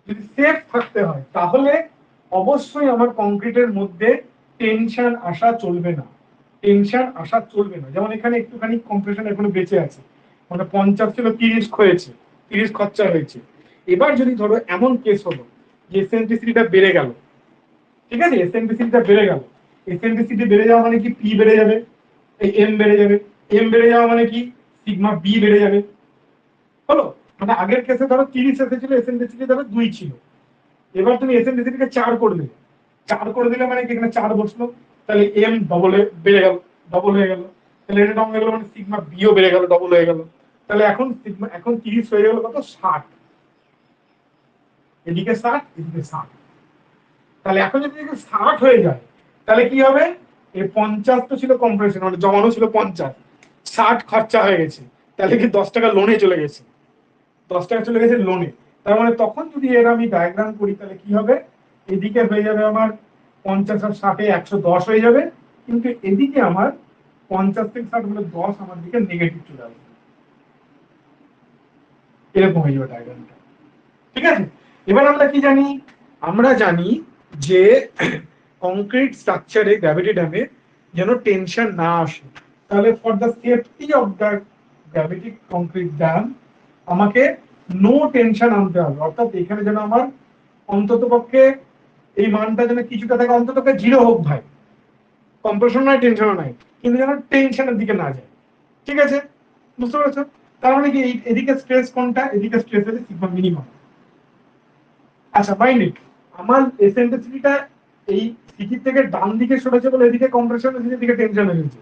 যদি সেফ থাকতে হয়, তাহলে অবশ্যই আমার কংক্রিটের মধ্যে টেনশন আসা চলবে না। টেনশন আসা চলবে না। যেমন এখানে একটুখানি কম্প্রেশন এখনো বেঁচে আছে, মানে 50 ছিল 30 হয়েছে, 30 খরচা হয়েছে। এবার যদি ধরো এমন কেস হলো যে এসেন্ট্রিসিটিটা বেড়ে গেল, ঠিক আছে, এসেন্ট্রিসিটিটা বেড়ে গেল। এসেন্ট্রিসিটি বেড়ে যাওয়া মানে কি? পি বেড়ে যাবে, এই এম বেড়ে যাবে। এম বেড়ে যাওয়া মানে কি? সিগমা বি বেড়ে যাবে। হলো, মানে আগের কেসে ধরো 30 এসেছিল, এসেন্ট্রিসিটি ধরো 2 ছিল, এবার তুমি এসেন্ট্রিসিটিকে 4 করে দিলে। 4 করে দিলে মানে কি? এখানে 4 বসলো, তাহলে এম ডবল বেড়ে গেল, ডবল হয়ে গেল। তাহলে এটা ডবল হয়ে গেল মানে সিগমা বিও বেড়ে গেল, ডবল হয়ে গেল। তাহলে এখন সিগমা, এখন 30 হয়ে গেল কত? 60। এদিকে 60, এদিকে 60। তাহলে এখন যদি 60 হয়ে যায় তাহলে কি হবে? এই 50 তো ছিল কম্প্রেশন, মানে জমানো ছিল 50, 60 খরচা হয়ে গেছে। তাহলে কি 10 টাকা লোনে চলে গেছে, 10 টাকা চলে গেছে লোনে। তার মানে তখন যদি এর আমি ডায়াগ্রাম করি তাহলে কি হবে? এদিকে হয়ে যাবে আমার 50 আর 60 110 হয়ে যাবে, কিন্তু এদিকে আমার 50 থেকে 60 হলে 10 আমার দিকে নেগেটিভ চলে আসবে, এরকম হয়ে যাবে ডায়াগ্রামটা। ঠিক আছে, এবার আমরা কি জানি, আমরা জানি যে কংক্রিট স্ট্রাকচারে গ্র্যাভিটি ড্যামে যেন টেনশন না আসে, তাহলে for the safety of the gravity concrete dam আমাকে নো টেনশন আনতে হবে, অর্থাৎ এখানে যেন আমার অন্তত পক্ষে এই মানটা যেন কিছুটা থেকে অন্তত পক্ষে 0 হোক ভাই, কম্প্রেশন নাই টেনশনও নাই, কিন্তু যেন টেনশনের দিকে না যায়। ঠিক আছে, বুঝতে পারছো? তার মানে কি এদিকে স্ট্রেস কোনটা, এদিকে স্ট্রেস হচ্ছে সিগমা মিনিমাম। আচ্ছা মাইন্ড ইট, আমার এসেন্ট্রিসিটিটা এই সিটি থেকে ডান দিকে সরেছে বলে এদিকে কম্প্রেশন হচ্ছে, এদিকে টেনশন হয়েছে।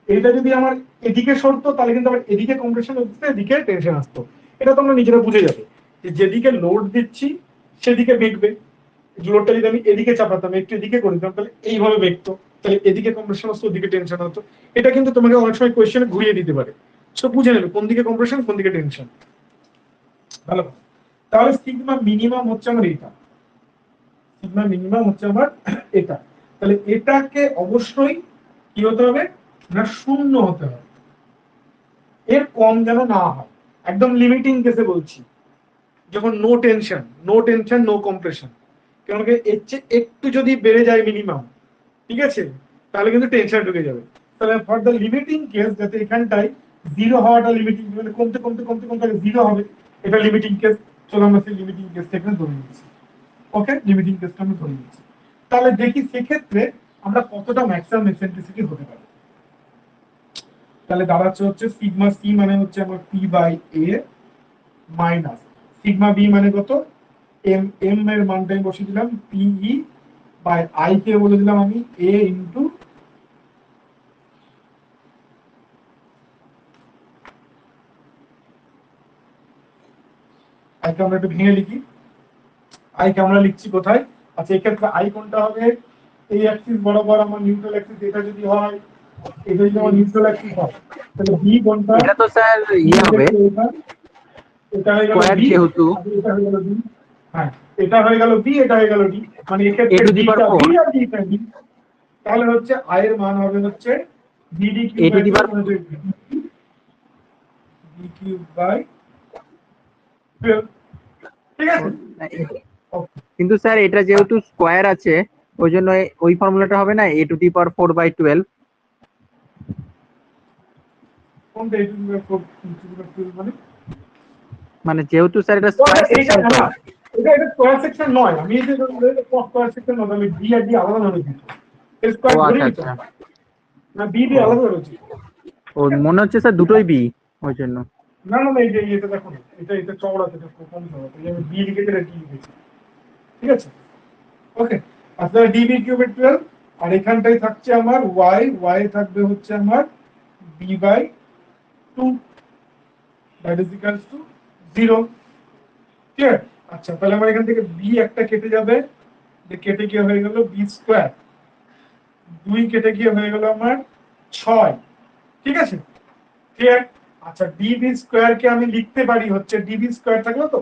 এটা যদি আমার এদিকে সরতো তাহলে কিন্তু আমার এদিকে কম্প্রেশন হচ্ছে, এদিকে টেনশন আসতো। এটা তোমরা নিজেরা বুঝে যাবে যে যেদিকে লোড দিচ্ছি সেদিকে বেঁকবে। লোডটা যদি আমি এদিকে চাপাতাম, একটু এদিকে করে দিতাম, তাহলে এইভাবে বেঁকতো, তাহলে এদিকে কম্প্রেশন আসতো, ওদিকে টেনশন হতো। এটা কিন্তু তোমাকে অনেক সময় কোয়েশ্চেনে ঘুরিয়ে দিতে পারে, সো বুঝে নেবে কোন দিকে কম্প্রেশন কোন দিকে টেনশন। ভালো, তাহলে সিগমা মিনিমাম হচ্ছে আমার এটা, সিগমা মিনিমাম হচ্ছে আমার এটা। তাহলে এটাকে অবশ্যই কি হতে হবে না, 0 হতে হবে, এর কম যেন না হয়। একদম লিমিটিং কেসে বলছি, যখন নো টেনশন, নো কম্প্রেশন, কারণ এর চেয়ে একটু যদি বেড়ে যায় মিনিমাম, ঠিক আছে, তাহলে কিন্তু টেনশন ঢুকে যাবে। তাহলে ফর দ্য লিমিটিং কেস, যাতে এখানটায় 0 হওয়াটা লিমিটিং, মানে কমতে কমতে কমতে কমতে 0 হবে, এটা লিমিটিং কেস। চলো আমরা সেই লিমিটিং কেসটা এখানে ধরে নিচ্ছি। ওকে, লিমিটিং কেসটা আমি ধরে নিচ্ছি। তাহলে দেখি সেক্ষেত্রে আমরা কতটা ম্যাক্সিমাম এসেন্ট্রিসিটি হতে পারে। তাহলে দাঁড়াচ্ছে হচ্ছে সিগমা সি মানে হচ্ছে আমার P by A minus sigma B মানে কত, এম, এম এর মানটা আমি বসিয়ে দিলাম পিই বাই আই কে বলে দিলাম আমি এ ইন্টু আইকে আমরা একটু ভেঙে লিখি। আইকে আমরা লিখছি কোথায়, আচ্ছা এক্ষেত্রে আই কোনটা হবে, এই অ্যাক্সিস বরাবর আমার নিউট্রাল অ্যাক্সিস এটা যদি হয়, এটা যদি আমার নিউট্রাল অ্যাক্সিস হয়, তাহলে বি কোনটা, এটা তো স্যার ইয়ে হবে এটা হয়ে গেল স্কয়ার বি, যেহেতু এটা হয়ে গেল বি, হ্যাঁ এটা হয়ে গেল বি, এটা হয়ে গেল ডি, মানে a এক্ষেত্রে to the ডিটা power বি 4 আর ডিটা ডি। তাহলে হচ্ছে আই এর মান হবে হচ্ছে BD cube a to by the 12, power মানে ডি কিউব বাই 12। ঠিক আছে, ওকে, কিন্তু স্যার এটা যেহেতু স্কয়ার আছে ওই জন্য ওই ফর্মুলাটা হবে না a to the power 4/12 কোনটা এই টু দি পাওয়ার 4 মানে মানে যেহেতু স্যার এটা ও আচ্ছা, স্কয়ার এইটা সেকশন তো না, এটা স্কয়ার সেকশন নয়, আমি এই যে স্কয়ার সেকশন নয়, আমি বি আর ডি আলাদা ভাবে দিচ্ছি, ও স্কয়ার আচ্ছা ধরেই তো, আচ্ছা না বি ডি ও আলাদা ভাবে দিচ্ছি। ও মনে হচ্ছে স্যার দুটোই বি ওই জন্য না না না, এই যে এটা দেখো না, এটা চওড়া, এটা কম চওড়া, এই যে আমি বি লিখেছি এটা ডি লিখেছি। ঠিক আছে, ওকে, আপনার ডিবি কিউবের 12, আর এখানটাই থাকছে আমার ওয়াই, ওয়াই থাকবে হচ্ছে আমার B by 2, that is equals to 0। Clear? আচ্ছা তাহলে আমার এখান থেকে বি একটা কেটে যাবে, যে কেটে গিয়ে হয়ে গেল বি স্কয়ার, 2 কেটে গিয়ে হয়ে গেল আমার 6। ঠিক আছে, ক্লিয়ার? আচ্ছা ডিবি স্কয়ার কে আমি লিখতে পারি হচ্ছে, ডিবি স্কয়ার থাকলো তো,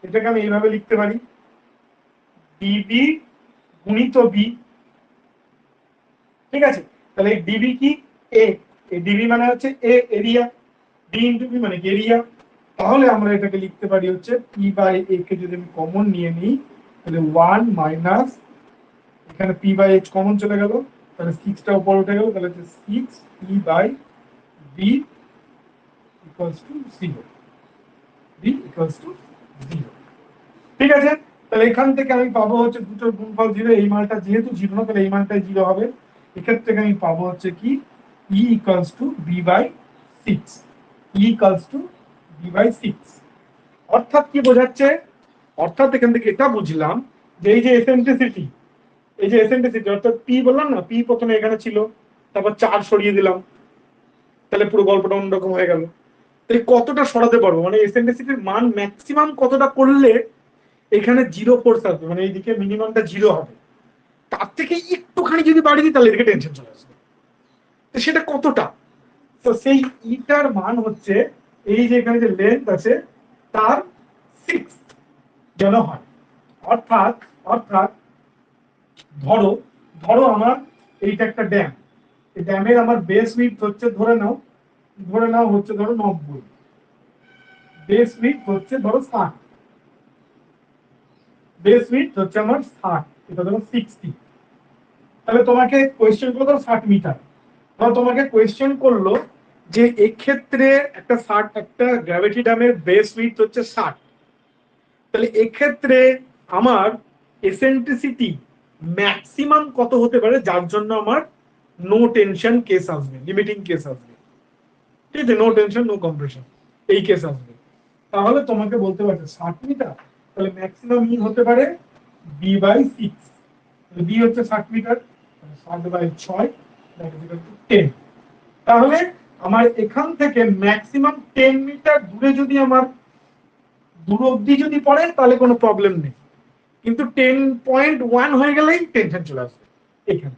এটাকে আমি এইভাবে লিখতে পারি ডিবি গুণিত বি। ঠিক আছে, তাহলে এই ডিবি কি, এ, এই ডিবি মানে হচ্ছে এ এরিয়া, ডি ইনটু বি মানে এরিয়া। তাহলে আমরা এটাকে লিখতে পারি হচ্ছে পি বাই এ কে যদি আমি কমন নিয়ে নিই, তাহলে 1 মাইনাস এখানে পি বাই এইচ কমন চলে গেল, তাহলে 6টা উপর উঠে গেল, তাহলে হচ্ছে 6 P by B equals to 0, B equals to 0। ঠিক আছে, তাহলে এখান থেকে আমি পাবো হচ্ছে দুটোর গুণফল 0, এই মানটা যেহেতু 0 না তাহলে এই মানটাই 0 হবে। এক্ষেত্রে আমি পাবো হচ্ছে কি E equals to B by 6, E equals to B by 6। অর্থাৎ কি বোঝাচ্ছে, অর্থাৎ এখান থেকে এটা বুঝলাম যে এই যে এসেন্ট্রিসিটি, এই যে এসেন্ট্রিসিটি অর্থাৎ পি বললাম না, পি প্রথমে এখানে ছিল, তারপর 4 সরিয়ে দিলাম, তাহলে পুরো গল্পটা অন্যরকম হয়ে গেল। তাই কতটা সরাতে পারবো, মানে এসেন্ট্রিসিটির মান ম্যাক্সিমাম কতটা করলে এখানে 0 ফোর্স আসবে, মানে এইদিকে মিনিমামটা 0 হবে, তার থেকে একটুখানি যদি বাড়িয়ে দিই তাহলে এদিকে টেনশন চলে আসবে। তো সেটা কতটা, তো সেই ইটার মান হচ্ছে এই যে এখানে যে লেন্থ আছে তার 6 যেন হয়। অর্থাৎ অর্থাৎ ধরো ধরো আমার এইটা একটা ড্যাম, এই ড্যামের আমার বেস উইডথ হচ্ছে ধরে নাও হচ্ছে ধরো 90, বেস উইডথ হচ্ছে ধরো 60, বেস উইডথ হচ্ছে আমার 60, এটা ধরো 60। তাহলে তোমাকে কোয়েশ্চেন করলো ধরো 60 মিটার, ধরো তোমাকে কোয়েশ্চেন করলো যে এক্ষেত্রে একটা গ্র্যাভিটি ড্যামের বেস উইডথ হচ্ছে 60, তাহলে এক্ষেত্রে আমার এসেন্ট্রিসিটি ম্যাক্সিমাম কত হতে পারে, যার জন্য আমার নো টেনশন কেস আসবে, লিমিটিং কেস আসবে, ঠিক আছে, নো টেনশন নো কম্প্রেশন এই কেস আসবে। তাহলে তোমাকে বলতে পারছে 60 মিটার, তাহলে ম্যাক্সিমাম ই হতে পারে b/6, b হচ্ছে 60 মিটার, 60/6 10। তাহলে আমার এখান থেকে ম্যাক্সিমাম 10 মিটার দূরে যদি আমার দূর অব্দি যদি পড়ে তাহলে কোনো প্রবলেম নেই, কিন্তু 10.1 হয়ে গেলেই টেনশন চলে আসবে, এখানে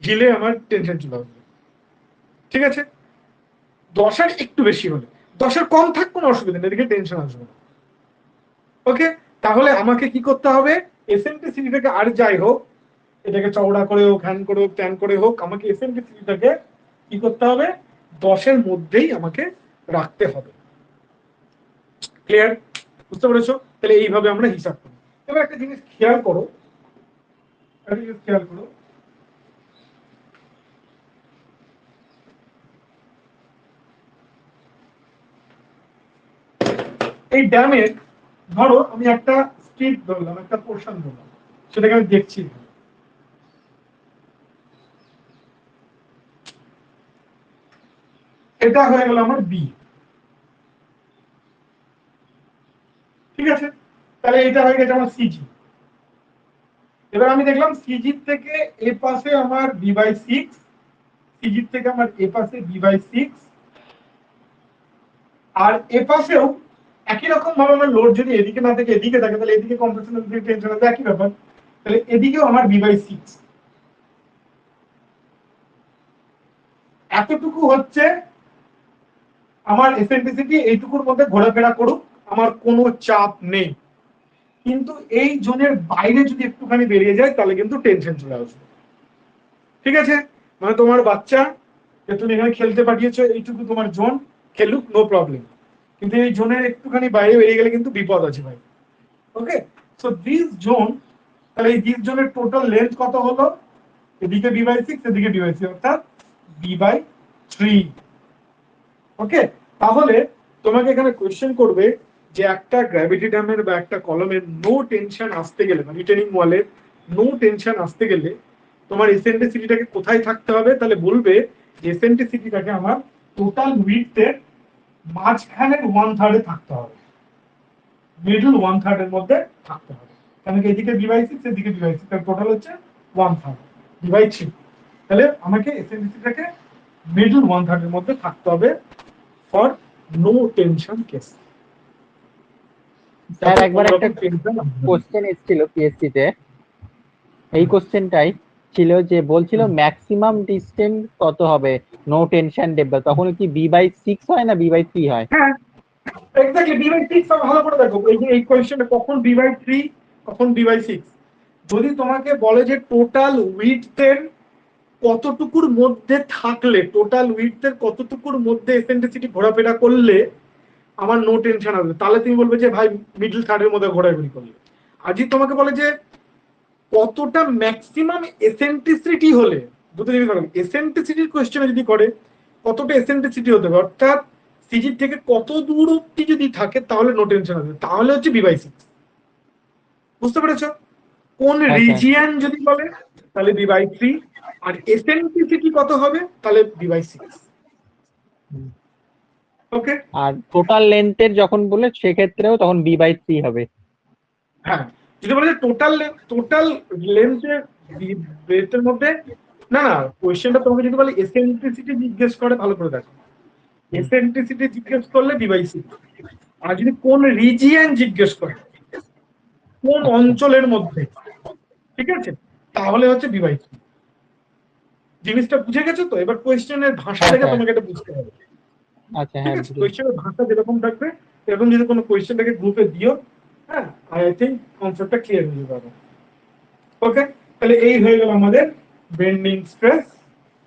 হিলে আমার টেনশন চলে আসবে, ঠিক আছে। 10-এর একটু বেশি হলে, 10-এর কম থাক কোনো অসুবিধা নেই, এদিকে টেনশন আসবে না। ওকে, তাহলে আমাকে কি করতে হবে, এসেন্ট্রিসিটিটাকে আর যাই হোক, এটাকে চওড়া করে হোক, হ্যান্ড করে হোক, ট্যান করে হোক, আমাকে এসেন্ট্রিসিটিটাকে কি করতে হবে, 10-এর মধ্যেই আমাকে রাখতে হবে। ক্লিয়ার? বুঝতে পেরেছো? তাহলে এইভাবে আমরা হিসাব করি। এবার একটা জিনিস খেয়াল করো, এই ড্যামের ধরো আমি একটা স্ট্রিপ ধরলাম, একটা পোর্শন ধরলাম, সেটাকে আমি দেখছি। এটা হয়ে গেল আমার বি, ঠিক আছে। তাহলে এটা হয়ে গেছে আমার সিজি। এবার আমি দেখলাম সিজি থেকে এ পাশে আমার b/6, সিজি থেকে আমার এ পাশে b/6, আর এ পাশেও একই রকম ভাবে আমার লোড যদি এদিকে না থেকে এদিকে থাকে, তাহলে এদিকে কম্প্রেশন এদিকে টেনশন আছে, একই ব্যাপার। তাহলে এদিকেও আমার b/6, এতটুকু হচ্ছে আমার এসেন্ট্রিসিটি, এইটুকুর মধ্যে ঘোরাফেরা করুক, আমার কোনো চাপ নেই। কিন্তু এই জোনের বাইরে যদি একটুখানি বেরিয়ে যায় তাহলে কিন্তু টেনশন চলে আসবে, ঠিক আছে। মানে তোমার বাচ্চা যে তুমি এখানে খেলতে পাঠিয়েছো, এইটুকু তোমার জোন, খেলুক, নো প্রবলেম, কিন্তু এই জোনের একটুখানি বাইরে বেরিয়ে গেলে কিন্তু বিপদ আছে ভাই। ওকে, সো দিস জোন, তাহলে এই দিস জোনের টোটাল লেন্থ কত হলো, এদিকে b/6, এদিকে b/6, অর্থাৎ b/3। ওকে, তাহলে তোমাকে এখানে কোশ্চেন করবে যে একটা গ্র্যাভিটি ড্যামের বা একটা কলমের নো টেনশন আসতে গেলে, মানে রিটেনিং ওয়ালের নো টেনশন আসতে গেলে তোমার এসেন্ট্রিসিটিটাকে কোথায় থাকতে হবে, তাহলে বলবে যে এসেন্ট্রিসিটিটাকে আমার টোটাল উইডথের মাঝখানের 1/3 থাকতে হবে, মিডল 1/3 এর মধ্যে থাকতে হবে, কারণ এদিকে b/6, এদিকে b/6, তার টোটাল হচ্ছে 1/3 b/3। তাহলে আমাকে এসেন্ট্রিসিটিটাকে মিডল 1/3 এর মধ্যে থাকতে হবে for no tension case. Sir একবার একটা কোশ্চেন এসেছিল পিএসসি তে, এই কোশ্চেনটাই ছিল যে বলছিল ম্যাক্সিমাম ডিসটেন্স কত হবে নো টেনশন ডেপথ, তখন কি b/6 হয় না b/3 হয়? হ্যাঁ, এক্স্যাক্টলি b/6। ভালো করে দেখো এই কোয়েশ্চেনে কখন b/3 কখন b/6। যদি তোমাকে বলে যে টোটাল উইডথের কতটুকুর মধ্যে থাকলে, টোটাল উইডথের কতটুকুর মধ্যে এসেন্ট্রিসিটি ঘোরাফেরা করলে আমার নো টেনশন আসবে, তাহলে তুমি বলবে যে ভাই মিডল থার্ডের মধ্যে ঘোরাঘুরি করলে। আর যদি তোমাকে বলে যে কতটা ম্যাক্সিমাম এসেন্ট্রিসিটি হলে, দুটো জিনিস পাবেন, এসেন্ট্রিসিটির কোয়েশ্চেনে যদি করে কতটা এসেন্ট্রিসিটি হতে হবে, অর্থাৎ সিজি থেকে কত দূর অব্দি যদি থাকে তাহলে নো টেনশন আসবে, তাহলে হচ্ছে b/6। বুঝতে পেরেছো? কোন রিজিয়ন যদি বলে তাহলে b/3, আর এসেন্ট্রিসিটি কত হবে তাহলে b/6। ওকে, আর টোটাল লেন্থের যখন বলে সেক্ষেত্রেও তখন b/3 হবে। হ্যাঁ, যদি বলে টোটাল লেন্থের ব্রেথের মধ্যে, না না, কোয়েশ্চেনটা তোমাকে যদি বলে এসেন্ট্রিসিটি জিজ্ঞেস করে, ভালো করে দেখো, এসেন্ট্রিসিটি জিজ্ঞেস করলে b/6, আর যদি কোন রিজিয়ন জিজ্ঞেস করে, কোন অঞ্চলের মধ্যে, ঠিক আছে, তাহলে হচ্ছে b/3। জিনিসটা বুঝে গেছো তো? এবার কোয়েশ্চেনের ভাষা দেখে তোমাকে এটা বুঝতে হবে। আচ্ছা, ঠিক হ্যাঁ, আছে, কোয়েশ্চেনের ভাষা যেরকম থাকবে এরকম যদি কোনো কোয়েশ্চেনটাকে গ্রুপে দিও, হ্যাঁ, আই থিঙ্ক কনসেপ্টটা ক্লিয়ার হয়ে যাবে। ওকে, তাহলে এই হয়ে গেল আমাদের বেন্ডিং স্ট্রেস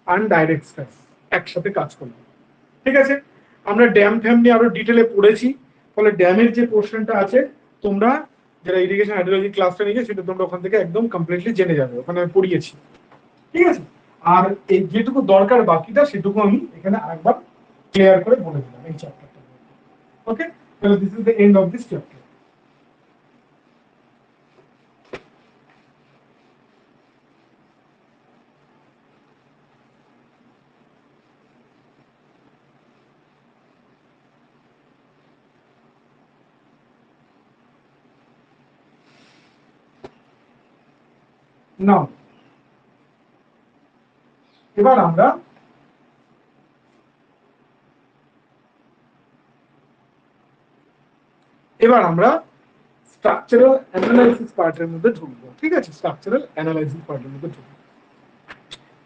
আর ডাইরেক্ট স্ট্রেস একসাথে কাজ করবে। ঠিক আছে, আমরা ড্যাম ফ্যাম নিয়ে আরো ডিটেলে পড়েছি, ফলে ড্যামের যে পোর্শনটা আছে তোমরা যারা ইরিগেশন হাইড্রোলজি ক্লাসটা নিয়েছে সেটা তোমরা ওখান থেকে একদম কমপ্লিটলি জেনে যাবে, ওখানে আমি পড়িয়েছি। ঠিক আছে, আর এই যেটুকু দরকার বাকিটা সেটুকু আমি এখানে আরেকবার ক্লিয়ার করে বলে দিলাম এই চ্যাপ্টারটা। ওকে, তাহলে this is the end of this chapter. Now এবার আমরা স্ট্রাকচারাল অ্যানালাইসিস পার্টের মধ্যে ঢুকবো। ঠিক আছে, স্ট্রাকচারাল অ্যানালাইসিস পার্টের মধ্যে ঢুকবো।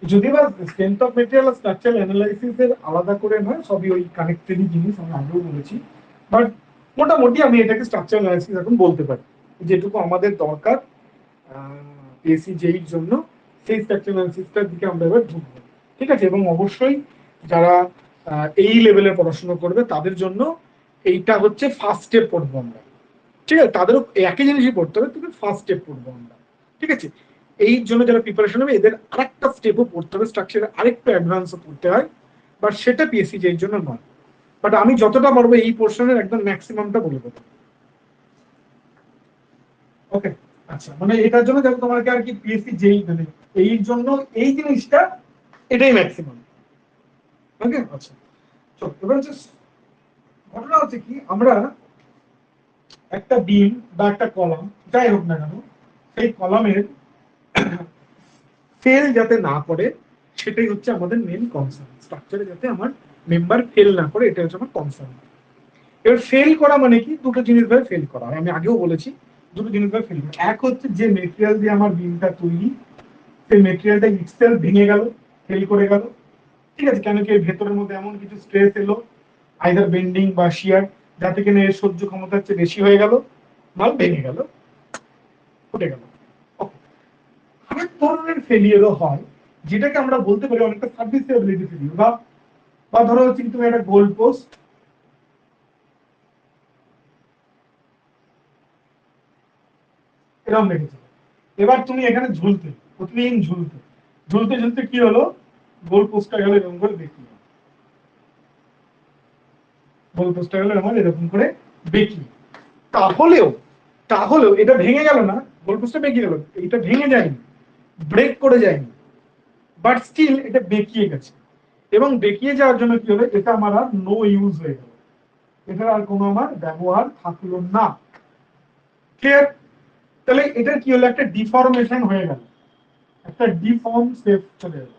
যদিও বা স্ট্রেংথ অফ মেটেরিয়াল আর স্ট্রাকচারাল অ্যানালাইসিস এর আলাদা করে নয়, সবই ওই কানেক্টেডই জিনিস, আমি আগেও বলেছি। বাট মোটামুটি আমি এটাকে স্ট্রাকচারাল অ্যানালাইসিস এখন বলতে পারি, যেটুকু আমাদের দরকার পিএসসি জেইর জন্য সেই স্ট্রাকচারাল অ্যানালাইসিসটার দিকে আমরা এবার ঢুকবো। ঠিক আছে, এবং অবশ্যই যারা এই লেভেলে পড়াশোনা করবে তাদের জন্য এইটা হচ্ছে ফার্স্ট স্টেপ পড়বো আমরা। ঠিক আছে, তাদেরও একই জিনিসই পড়তে হবে, কিন্তু ফার্স্ট স্টেপ পড়বো আমরা। ঠিক আছে, এই জন্য যারা প্রিপারেশন হবে এদের আরেকটা স্টেপও পড়তে হবে, স্ট্রাকচারের আরেকটা অ্যাডভান্সও পড়তে হয়, বাট সেটা পিএসসি জেইর জন্য নয়। বাট আমি যতটা পারবো এই পোর্শনের একদম ম্যাক্সিমামটা বলে দেবো। ওকে, আচ্ছা, মানে এটার জন্য দেখো তোমাকে আর কি পিএসসি জেই মানে এই জন্য এই জিনিসটা এটাই ম্যাক্সিমাম। ওকে, আচ্ছা, চল এবার ঘটনা হচ্ছে কি, আমরা একটা বিম বা একটা কলাম যাই হোক না কেন, সেই কলামের ফেল যাতে না করে সেটাই হচ্ছে আমাদের মেন কনসার্ন। স্ট্রাকচারে যাতে আমার মেম্বার ফেল না করে এটা হচ্ছে আমার কনসার্ন। এবার ফেল করা মানে কি, দুটো জিনিস ভাবে ফেল করা, আমি আগেও বলেছি দুটো জিনিস ভাবে ফেল করা। এক হচ্ছে যে মেটেরিয়াল দিয়ে আমার বিমটা তৈরি, সেই মেটেরিয়ালটা ইটসেলফ ভেঙে গেল, ফেল করে গেল। ঠিক আছে, কেন কি এর ভেতরের মধ্যে এমন কিছু স্ট্রেস এলো, আইদার বেন্ডিং বা শিয়ার, যাতে কিনা এর সহ্য ক্ষমতার চেয়ে বেশি হয়ে গেল, মাল ভেঙে গেল, ফুটে গেল। আরেক ধরনের ফেলিয়ারও হয়, যেটাকে আমরা বলতে পারি অনেকটা সার্ভিসেবিলিটি ফেলিয়ার, বা ধরো হচ্ছে কি তুমি একটা গোল পোস্ট এরকম রেখেছো, এবার তুমি এখানে ঝুলতে প্রতিদিন ঝুলতে ঝুলতে ঝুলতে কি হলো, গোল পোস্টটা গেল এরকম করে বেঁকিয়ে, গোল পোস্টটা গেল আমার এরকম করে বেঁকিয়ে। তাহলেও তাহলেও এটা ভেঙে গেল না, গোল পোস্টটা বেঁকিয়ে গেল, এটা ভেঙে যায়নি, ব্রেক করে যায়নি, বাট স্টিল এটা বেঁকিয়ে গেছে। এবং বেঁকিয়ে যাওয়ার জন্য কি হলো, এটা আমার আর নো ইউজ হয়ে গেল, এটার আর কোনো আমার ব্যবহার থাকলো না। ক্লিয়ার? তাহলে এটার কি হলো, একটা ডিফরমেশন হয়ে গেল, একটা ডিফর্ম শেপ চলে গেল।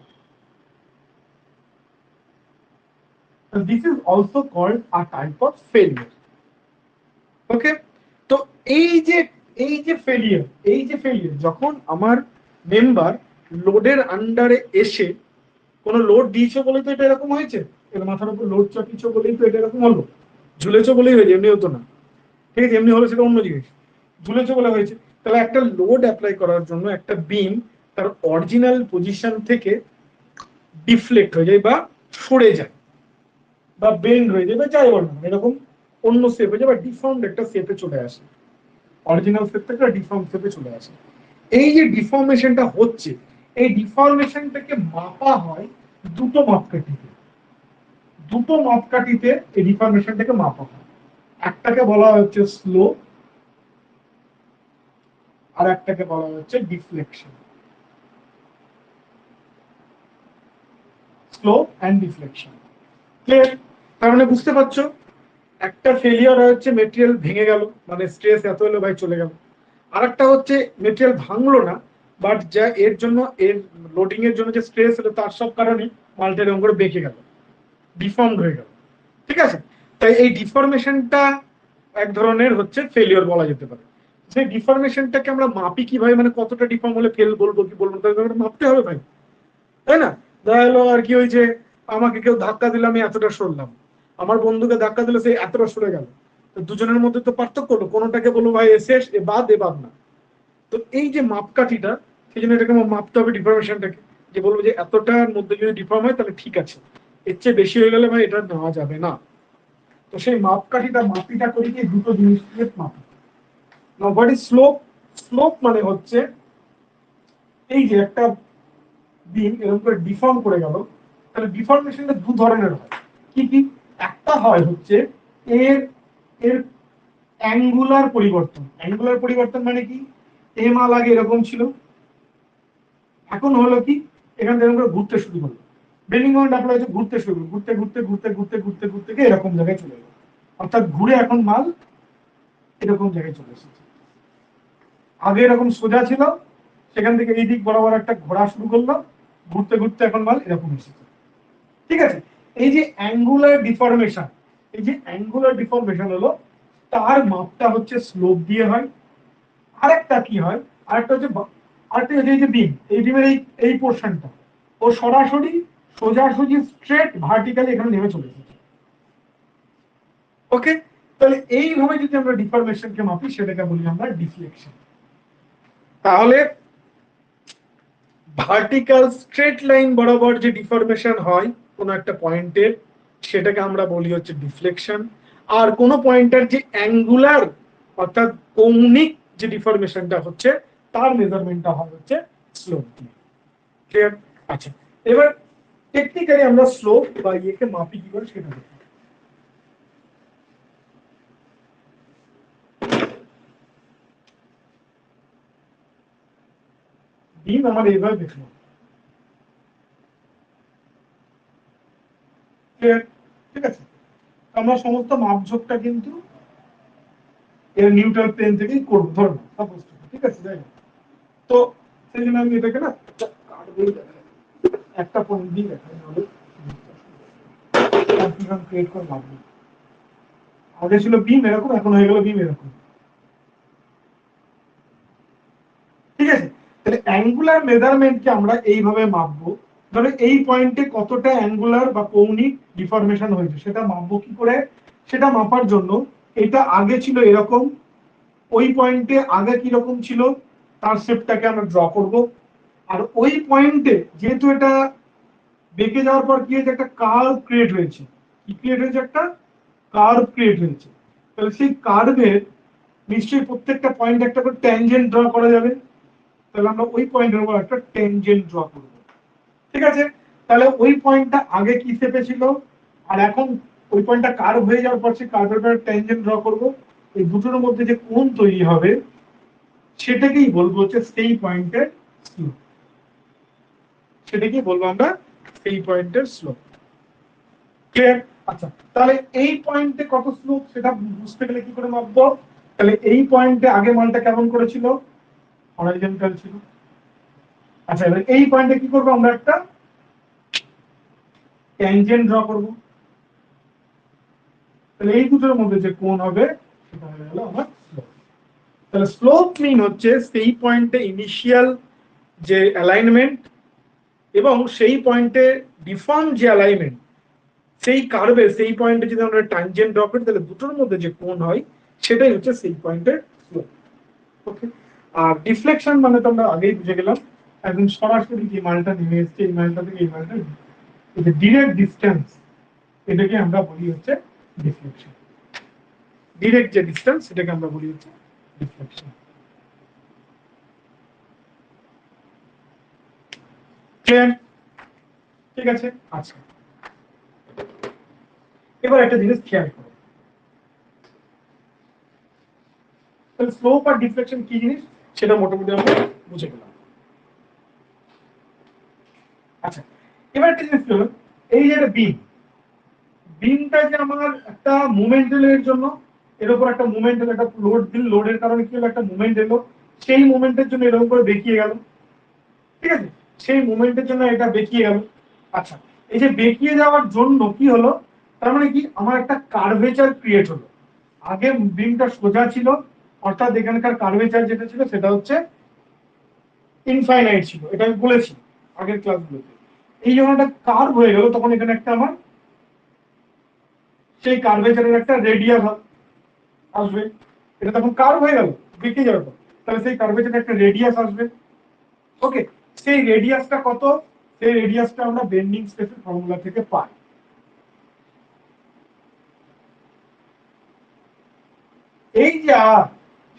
This is also called a type of failure. Okay, তো এই যে ফেলিয়ার যখন আমার মেম্বার লোডের আন্ডারে এসে, কোন লোড দিয়েছো বলেই তো এটা এরকম হয়েছে, এর মাথার উপর লোড চাপিয়েছো বলেই তো এটা এরকম হলো, ঝুলেছো বলেই হয়েছে, এমনি হতো না। ঠিক আছে, এমনি হলো সেটা অন্য জিনিস, ঝুলেছো বলে হয়েছে। তাহলে একটা লোড অ্যাপ্লাই করার জন্য একটা বিম তার অরিজিনাল পজিশন থেকে ডিফ্লেক্ট হয়ে যায় বা সরে যায় বা বেন্ড হয়ে যায় বা যাই বল না, এরকম অন্য শেপ হয়ে যায় বা ডিফর্মড একটা শেপে চলে আসে, অরিজিনাল শেপ থেকে ডিফর্ম শেপে চলে আসে। এই যে ডিফর্মেশনটা হচ্ছে, এই ডিফর্মেশনটাকে মাপা হয় দুটো মাপকাঠিতে। দুটো মাপকাঠিতে এই ডিফর্মেশনটাকে মাপা হয়, একটাকে বলা হচ্ছে স্লো আর একটাকে বলা হচ্ছে deflection. Slope and deflection. Clear? তার মানে বুঝতে পারছো, একটা ফেলিয়ার হচ্ছে মেটেরিয়াল ভেঙে গেল, মানে স্ট্রেস এত হলো ভাই চলে গেল। আর একটা হচ্ছে মেটেরিয়াল ভাঙলো না, বাট যা এর জন্য এর লোডিং এর জন্য যে স্ট্রেস হলো তার সব কারণে মালটা এরকম করে বেঁকে গেল, ডিফর্মড হয়ে গেল। ঠিক আছে, তাই এই ডিফরমেশনটা এক ধরনের হচ্ছে ফেলিওর বলা যেতে পারে। সেই ডিফরমেশনটাকে আমরা মাপি কিভাবে, মানে কতটা ডিফর্ম হলে ফেল বলবো কি বলবো, তাহলে মাপতে হবে ভাই, তাই না? দেখা গেলো আর কি হয়েছে, আমাকে কেউ ধাক্কা দিলে আমি এতটা সরলাম, আমার বন্ধুকে ধাক্কা দিলে সে এতটা সরে গেল, তো দুজনের মধ্যে তো পার্থক্য হলো, কোনোটাকে বলবো ভাই এ শেষ, এ বাদ না। তো এই যে মাপকাঠিটা, সেই জন্য এটাকে মাপতে হবে ডিফরমেশনটাকে, যে বলবো যে এতটার মধ্যে যদি ডিফর্ম হয় তাহলে ঠিক আছে, এর চেয়ে বেশি হয়ে গেলে ভাই এটা নেওয়া যাবে না। তো সেই মাপকাঠিটা মাপিটা করি কি দুটো জিনিস দিয়ে মাপি। Now what is slope? Slope মানে হচ্ছে এই যে একটা বিম এরকম করে ডিফর্ম করে গেল, তাহলে ডিফর্মেশনটা দু ধরনের হয়। কি কি? একটা হয় হচ্ছে এর এর অ্যাঙ্গুলার পরিবর্তন। অ্যাঙ্গুলার পরিবর্তন মানে কি? এ মাল আগে এরকম ছিল, এখন হলো কি এখান থেকে এরকম করে ঘুরতে শুরু করলো, বেন্ডিং মোমেন্ট অ্যাপ্লাই হচ্ছে, ঘুরতে শুরু করলো, ঘুরতে ঘুরতে ঘুরতে ঘুরতে ঘুরতে ঘুরতে গিয়ে এরকম জায়গায় চলে গেল, অর্থাৎ ঘুরে এখন মাল এরকম জায়গায় চলে এসেছে। আগে এরকম সোজা ছিল, সেখান থেকে এই দিক বরাবর একটা ঘোরা শুরু করলো, ঘুরতে ঘুরতে এখন মাল এরকম এসেছে। ঠিক আছে, এই যে অ্যাঙ্গুলার ডিফরমেশন, এই যে অ্যাঙ্গুলার ডিফরমেশন হলো তার মাপটা হচ্ছে স্লোপ দিয়ে হয়। আরেকটা কি হয়, আরেকটা হচ্ছে আরেকটা হচ্ছে এই যে বিম, এই বিমের এই পোর্শনটা ও সরাসরি সোজাসুজি স্ট্রেট ভার্টিক্যালি এখানে নেমে চলে এসেছে। ওকে, তাহলে এইভাবে যদি আমরা ডিফরমেশনকে মাপি সেটাকে বলি আমরা ডিফ্লেকশন। তাহলে ভার্টিক্যাল স্ট্রেট লাইন বরাবর যে ডিফরমেশন হয় কোনো একটা পয়েন্টের, সেটাকে আমরা বলি হচ্ছে ডিফ্লেকশন। আর কোনো পয়েন্টের যে অ্যাঙ্গুলার অর্থাৎ কৌণিক যে ডিফরমেশনটা হচ্ছে তার মেজারমেন্টটা হয় হচ্ছে স্লোপ দিয়ে। ক্লিয়ার? আচ্ছা, এবার টেকনিক্যালি আমরা স্লোপ বা ইয়েকে মাপি কি করে সেটা দেখি। বিম আমার এইভাবে দেখলো, ঠিক আছে, আমরা সমস্ত মাপঝোঁকটা কিন্তু এর নিউট্রাল প্লেন থেকেই করবো ধরো, সাপোজ, ঠিক আছে, যাই হোক। তো সেই জন্য আমি এটাকে না একটা পয়েন্ট দিয়ে দেখাই, নাহলে কনফিউশন ক্রিয়েট করে লাভ নেই। আগে ছিল বিম এরকম, এখন হয়ে গেল বিম এরকম। ঠিক আছে, তাহলে অ্যাঙ্গুলার মেজারমেন্টকে আমরা এইভাবে মাপবো। ধরো এই পয়েন্টে কতটা অ্যাঙ্গুলার বা কৌণিক ডিফরমেশন হয়েছে সেটা মাপবো কি করে? সেটা মাপার জন্য এটা আগে ছিল এরকম, ওই পয়েন্টে আগে কি রকম ছিল তার শেপটাকে আমরা ড্র করব। আর ওই পয়েন্টে যেহেতু এটা বেঁকে যাওয়ার পর কি হয়েছে, একটা কার্ভ ক্রিয়েট হয়েছে। কি ক্রিয়েট হয়েছে? একটা কার্ভ ক্রিয়েট হয়েছে। তাহলে সেই কার্ভের নিশ্চয়ই প্রত্যেকটা পয়েন্ট একটা করে ট্যানজেন্ট ড্র করা যাবে। তাহলে আমরা ওই পয়েন্টের উপর একটা ট্যানজেন্ট ড্র করব। ঠিক আছে, তাহলে ওই পয়েন্টটা আগে কি শেপে ছিল, আর এখন ওই পয়েন্টটা কার্ভ হয়ে যাওয়ার পর সেই কার্ভের উপর ট্যানজেন্ট ড্র করব। এই দুটোর মধ্যে যে কোণ তৈরি হবে সেটাকেই বলবো হচ্ছে সেই পয়েন্টের স্লোপ। সেটাকেই বলবো আমরা সেই পয়েন্টের স্লোপ। ক্লিয়ার? আচ্ছা, তাহলে এই পয়েন্টে কত স্লোপ সেটা বুঝতে গেলে কি করে মাপবো? তাহলে এই পয়েন্টে আগে মানটা কেমন করেছিল? হরাইজন্টাল ছিল। আচ্ছা, এবার এই পয়েন্টে কি করবো? আমরা একটা ট্যানজেন্ট ড্র করব। তাহলে এই দুটোর মধ্যে যে কোণ হবে সেটা হয়ে গেল আমার স্লোপ। তাহলে স্লোপ মিন হচ্ছে সেই পয়েন্টে ইনিশিয়াল যে অ্যালাইনমেন্ট এবং সেই পয়েন্টে ডিফর্ম যে অ্যালাইনমেন্ট, সেই কার্ভে সেই পয়েন্টে যদি আমরা ট্যানজেন্ট ড্র করি তাহলে দুটোর মধ্যে যে কোণ হয় সেটাই হচ্ছে সেই পয়েন্টের স্লোপ। ওকে, আর ডিফ্লেকশন মানে তো আমরা আগেই বুঝে গেলাম, একদম সরাসরি যে মানটা নেমে এসছে এই মানটা থেকে এই মানটা, এই যে ডিরেক্ট ডিসটেন্স, এটাকে আমরা বলি হচ্ছে ডিফ্লেকশন। ডিরেক্ট যে ডিসটেন্স সেটাকে আমরা বলি হচ্ছে ডিফ্লেকশন। ক্লিয়ার? ঠিক আছে, আচ্ছা, এবার একটা জিনিস খেয়াল করো, তাহলে স্লোপ আর ডিফ্লেকশন কি জিনিস সেটা মোটামুটি আমরা বুঝে গেলাম। আচ্ছা, এবার একটা জিনিস হলো, এই যে একটা বিম, বিমটা যে আমার একটা মুভমেন্ট এলো, এর জন্য এর উপর একটা মুভমেন্ট এলো, একটা লোড দিল, লোডের কারণে কি হলো, একটা মুভমেন্ট এলো, সেই মুভমেন্টের জন্য এরকম করে বেঁকিয়ে গেল। ঠিক আছে, সেই মুভমেন্টের জন্য এটা বেঁকিয়ে গেল। আচ্ছা, এই যে বেঁকিয়ে যাওয়ার জন্য কি হলো, তার মানে কি আমার একটা কার্ভেচার ক্রিয়েট হলো। আগে বিমটা সোজা ছিল, অর্থাৎ এখানকার কার্ভেচার যেটা ছিল সেটা হচ্ছে ইনফাইনাইট ছিল, এটা আমি বলেছি আগের ক্লাসগুলোতে। এই যখন একটা কার্ভ হয়ে গেল তখন এখানে একটা আমার সেই কার্ভেচারের একটা রেডিয়াস আসবে। এটা তখন কার্ভ হয়ে গেল বেঁকে যাবে, তাহলে সেই কার্ভেচারের একটা রেডিয়াস আসবে। ওকে, সেই রেডিয়াসটা কত? সেই রেডিয়াসটা আমরা বেন্ডিং স্ট্রেসের ফর্মুলা থেকে পাই। এই যে আর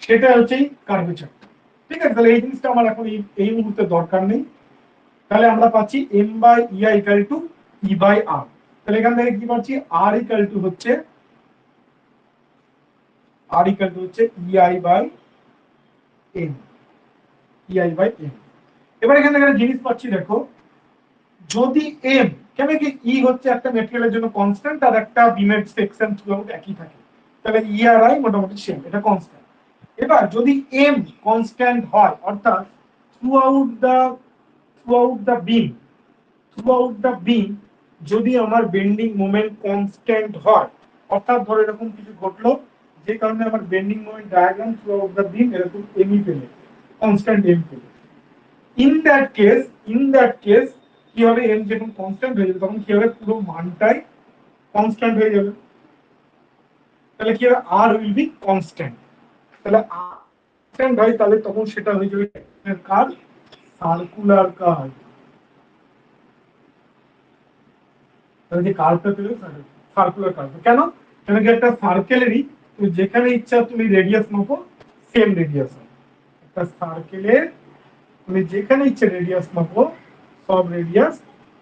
সেটা হচ্ছে কার্ভেচার। ঠিক আছে, তাহলে এই জিনিসটা আমার এখন এই মুহূর্তে দরকার নেই। তাহলে আমরা পাচ্ছি m by EI equal to E by R. তাহলে এখান থেকে কি পাচ্ছি? আর ইকুয়াল টু হচ্ছে EI by M. EI by M. এবার এখান থেকে জিনিস পাচ্ছি, দেখো, যদি এম, কেন কি ই হচ্ছে একটা ম্যাটেরিয়ালের জন্য কনস্ট্যান্ট আর একটা বিমের সেকশন থ্রুআউট একই থাকে, তাহলে ই আর আই মোটামুটি সেম, এটা কনস্ট্যান্ট। এবার যদি এম কনস্ট্যান্ট হয়, অর্থাৎ থ্রুআউট দ্য বিম যদি আমার বেন্ডিং মোমেন্ট কনস্ট্যান্ট হয়, অর্থাৎ ধরো এরকম কিছু ঘটলো যে কারণে আমার bending moment diagram throughout the beam এরকম এমই পেলে, কনস্ট্যান্ট এম পেলে, ইন দ্যাট কেস কি হবে? এম যখন কনস্ট্যান্ট হয়ে যাবে তখন কি হবে? পুরো মানটাই কনস্ট্যান্ট হয়ে যাবে। তাহলে কি হবে? আর উইল বি কনস্ট্যান্ট। তাহলে কনস্ট্যান্ট হয়, তাহলে তখন সেটা হয়ে যাবে কার? Circular curve. তাহলে যে কার্ভটা পেলে সার্কুলার কার্ভ। কেন? কেন কি একটা সার্কেলেরই তুমি যেখানে ইচ্ছা তুমি রেডিয়াস মাপো, সেম রেডিয়াস হয়। একটা সার্কেলের তুমি যেখানে ইচ্ছা রেডিয়াস মাপো, সব রেডিয়াস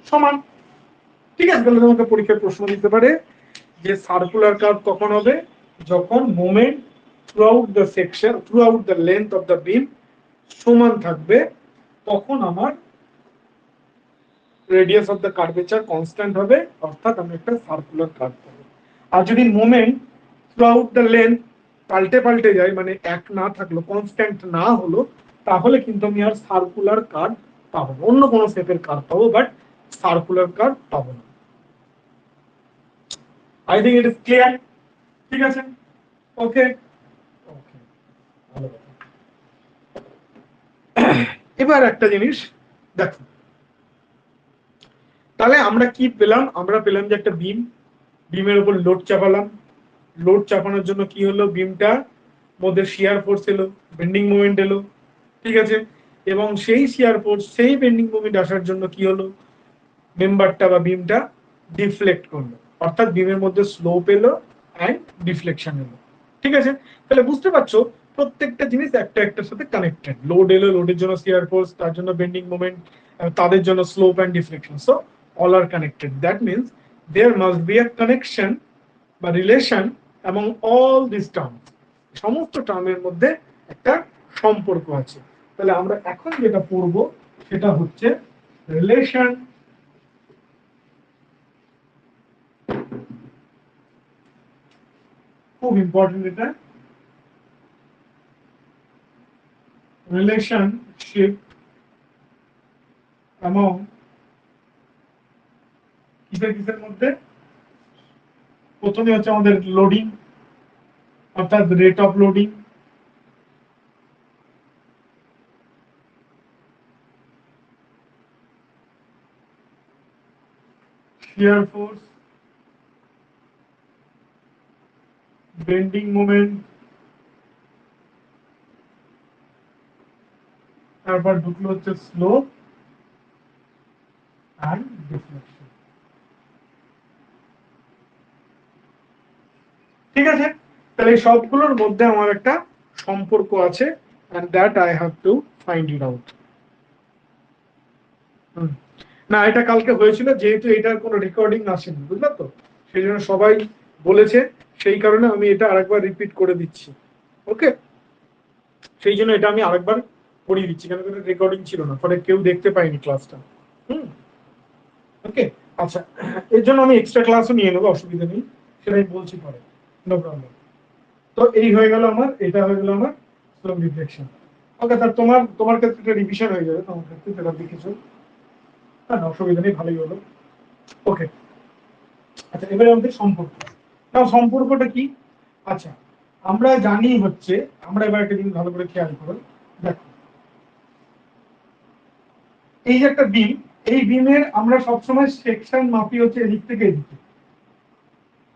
সমান। ঠিক আছে, তাহলে তোমাকে পরীক্ষায় প্রশ্ন দিতে পারে যে সার্কুলার কার্ভ কখন হবে? যখন moment throughout the length of the beam সমান থাকবে, তখন আমার radius of the curvature constant হবে, অর্থাৎ আমি একটা সার্কুলার কার্ভ পাবো। আর যদি মোমেন্ট থ্রুআউট দ্য লেন্থ পাল্টে যায়, মানে এক না থাকলো, কনস্ট্যান্ট না হলো, তাহলে কিন্তু আমি আর সার্কুলার কার্ভ পাবো না, অন্য কোনো শেপের কার্ভ পাবো, বাট সার্কুলার কার্ভ পাবো না। I think it is clear. ঠিক আছে, ওকে ওকে, ভালো কথা। এবার একটা জিনিস দেখো, তাহলে আমরা কি পেলাম? আমরা পেলাম যে একটা বিমের উপর লোড চাপালাম, লোড চাপানোর জন্য কি হলো? বিমটা মধ্যে শিয়ার ফোর্স এলো, বেন্ডিং মোমেন্ট এলো। ঠিক আছে, এবং সেই শিয়ার ফোর্স, সেই বেন্ডিং মোমেন্ট আসার জন্য কি হলো? মেম্বারটা বা বিমটা ডিফ্লেক্ট করলো, অর্থাৎ বিমের মধ্যে স্লোপ এলো অ্যান্ড ডিফ্লেকশন এলো। ঠিক আছে, তাহলে বুঝতে পারছো প্রত্যেকটা জিনিস একটা একটার সাথে কানেক্টেড। লোড এলো, লোডের জন্য শিয়ার ফোর্স, তার জন্য বেন্ডিং মোমেন্ট, তাদের জন্য slope and deflection. So all are connected. That means there must be a connection বা relation among all this terms. সমস্ত টার্মের মধ্যে একটা সম্পর্ক আছে। তাহলে আমরা এখন যেটা পড়ব সেটা হচ্ছে রিলেশন খুব ইম্পর্টেন্ট, এটা রিলেশনশিপ among কিসের মধ্যে? প্রথমে হচ্ছে আমাদের লোডিং, অর্থাৎ rate of loading, shear force, bending moment, তারপর ঢুকলো হচ্ছে স্লোপ and deflection। ঠিক আছে, তাহলে এই সবগুলোর মধ্যে আমার একটা সম্পর্ক আছে, and that I have to find it out। না, এটা কালকে হয়েছিল, যেহেতু এটার কোনো রেকর্ডিং আসেনি, বুঝলে তো, সেই জন্য সবাই বলেছে, সেই কারণে আমি এটা আরেকবার রিপিট করে দিচ্ছি। ওকে, সেই জন্য এটা আমি আরেকবার পড়িয়ে দিচ্ছি, কেন রেকর্ডিং ছিল না, ফলে কেউ দেখতে পায়নি ক্লাসটা। ওকে, আচ্ছা, এর জন্য আমি এক্সট্রা ক্লাসও নিয়ে নেবো, অসুবিধা নেই, সেটাই বলছি পরে, নো প্রবলেম। তো এই হয়ে গেল আমার, এটা হয়ে গেল আমার স্লো রিফ্লেকশন। ওকে, তার তোমার ক্ষেত্রে রিভিশন হয়ে যাবে, তোমার ক্ষেত্রে যেটা দেখেছো। হ্যাঁ, অসুবিধা নেই, ভালোই হলো। ওকে, আচ্ছা, এবারে আমাদের সম্পর্ক। না, সম্পর্কটা কি? আচ্ছা, আমরা জানি হচ্ছে, আমরা এবার একটা জিনিস ভালো করে খেয়াল করো, দেখো, এই যে একটা বিম, এই বিমের আমরা সবসময় সেকশন মাপি হচ্ছে এদিক থেকে এদিকে।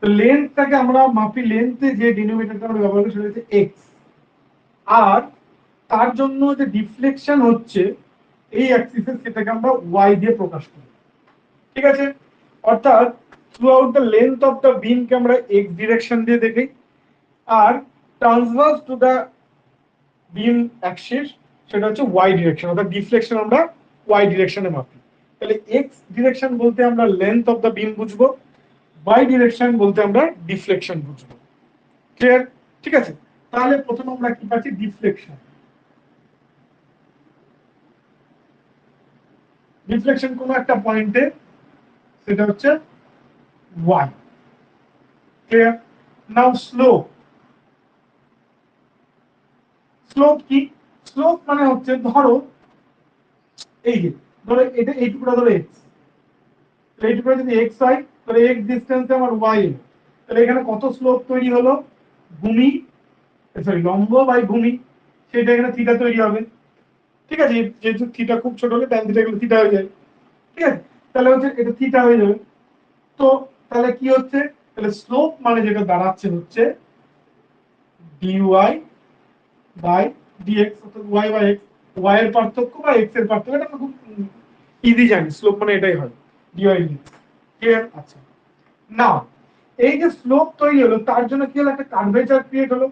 তো লেন্থটাকে আমরা মাপি, লেন্থে যে ডিনোমিনেটরটা আমরা ব্যবহার করি সেটা হচ্ছে এক্স। আর তার জন্য যে ডিফ্লেকশন হচ্ছে, এই অ্যাক্সিসে সেটাকে আমরা ওয়াই দিয়ে প্রকাশ করি, ঠিক আছে। অর্থাৎ through the length of the বিমকে আমরা এক্স ডিরেকশন দিয়ে দেখি, আর transverse to the beam axis সেটা হচ্ছে ওয়াই ডিরেকশন, অর্থাৎ ডিফ্লেকশন আমরা ওয়াই ডিরেকশনে মাপি। তাহলে এক্স ডিরেকশন বলতে আমরা লেন্থ অফ দ্য বিম বুঝবো, ওয়াই ডিরেকশন বলতে আমরা ডিফ্লেকশন বুঝবো, ক্লিয়ার? ঠিক আছে, তাহলে প্রথমে আমরা কি পাচ্ছি, ডিফ্লেকশন। ডিফ্লেকশন কোন একটা পয়েন্টে, সেটা হচ্ছে y, ক্লিয়ার? নাও স্লোপ। স্লোপ কি? স্লোপ মানে হচ্ছে ধরো এই যে ধরো এটা এইটুকুটা ধরো x, এই টুকুটা যদি x হয় তাহলে x ডিসটেন্সে আমার y এলো, তাহলে এখানে কত স্লোপ তৈরি হলো, ভূমি সরি লম্ব বাই ভূমি, সেটা এখানে থিটা তৈরি হবে, ঠিক আছে। যেহেতু থিটা খুব ছোট হলে ট্যান থিটা গুলো থিটা হয়ে যায়, ঠিক আছে। তাহলে হচ্ছে এটা থিটা হয়ে যাবে। তো তাহলে কি হচ্ছে, তাহলে স্লোপ মানে যেটা দাঁড়াচ্ছে হচ্ছে dy বাই dx, অর্থাৎ y বাই x, y এর পার্থক্য বা x এর পার্থক্য, এটা খুব ইজি জানি, স্লোপ মানে এটাই হয় dy dx, ক্লিয়ার? আচ্ছা, নাও এই যে স্লোপ তৈরি হলো তার জন্য কি হলো, একটা কার্ভেচার ক্রিয়েট হলো।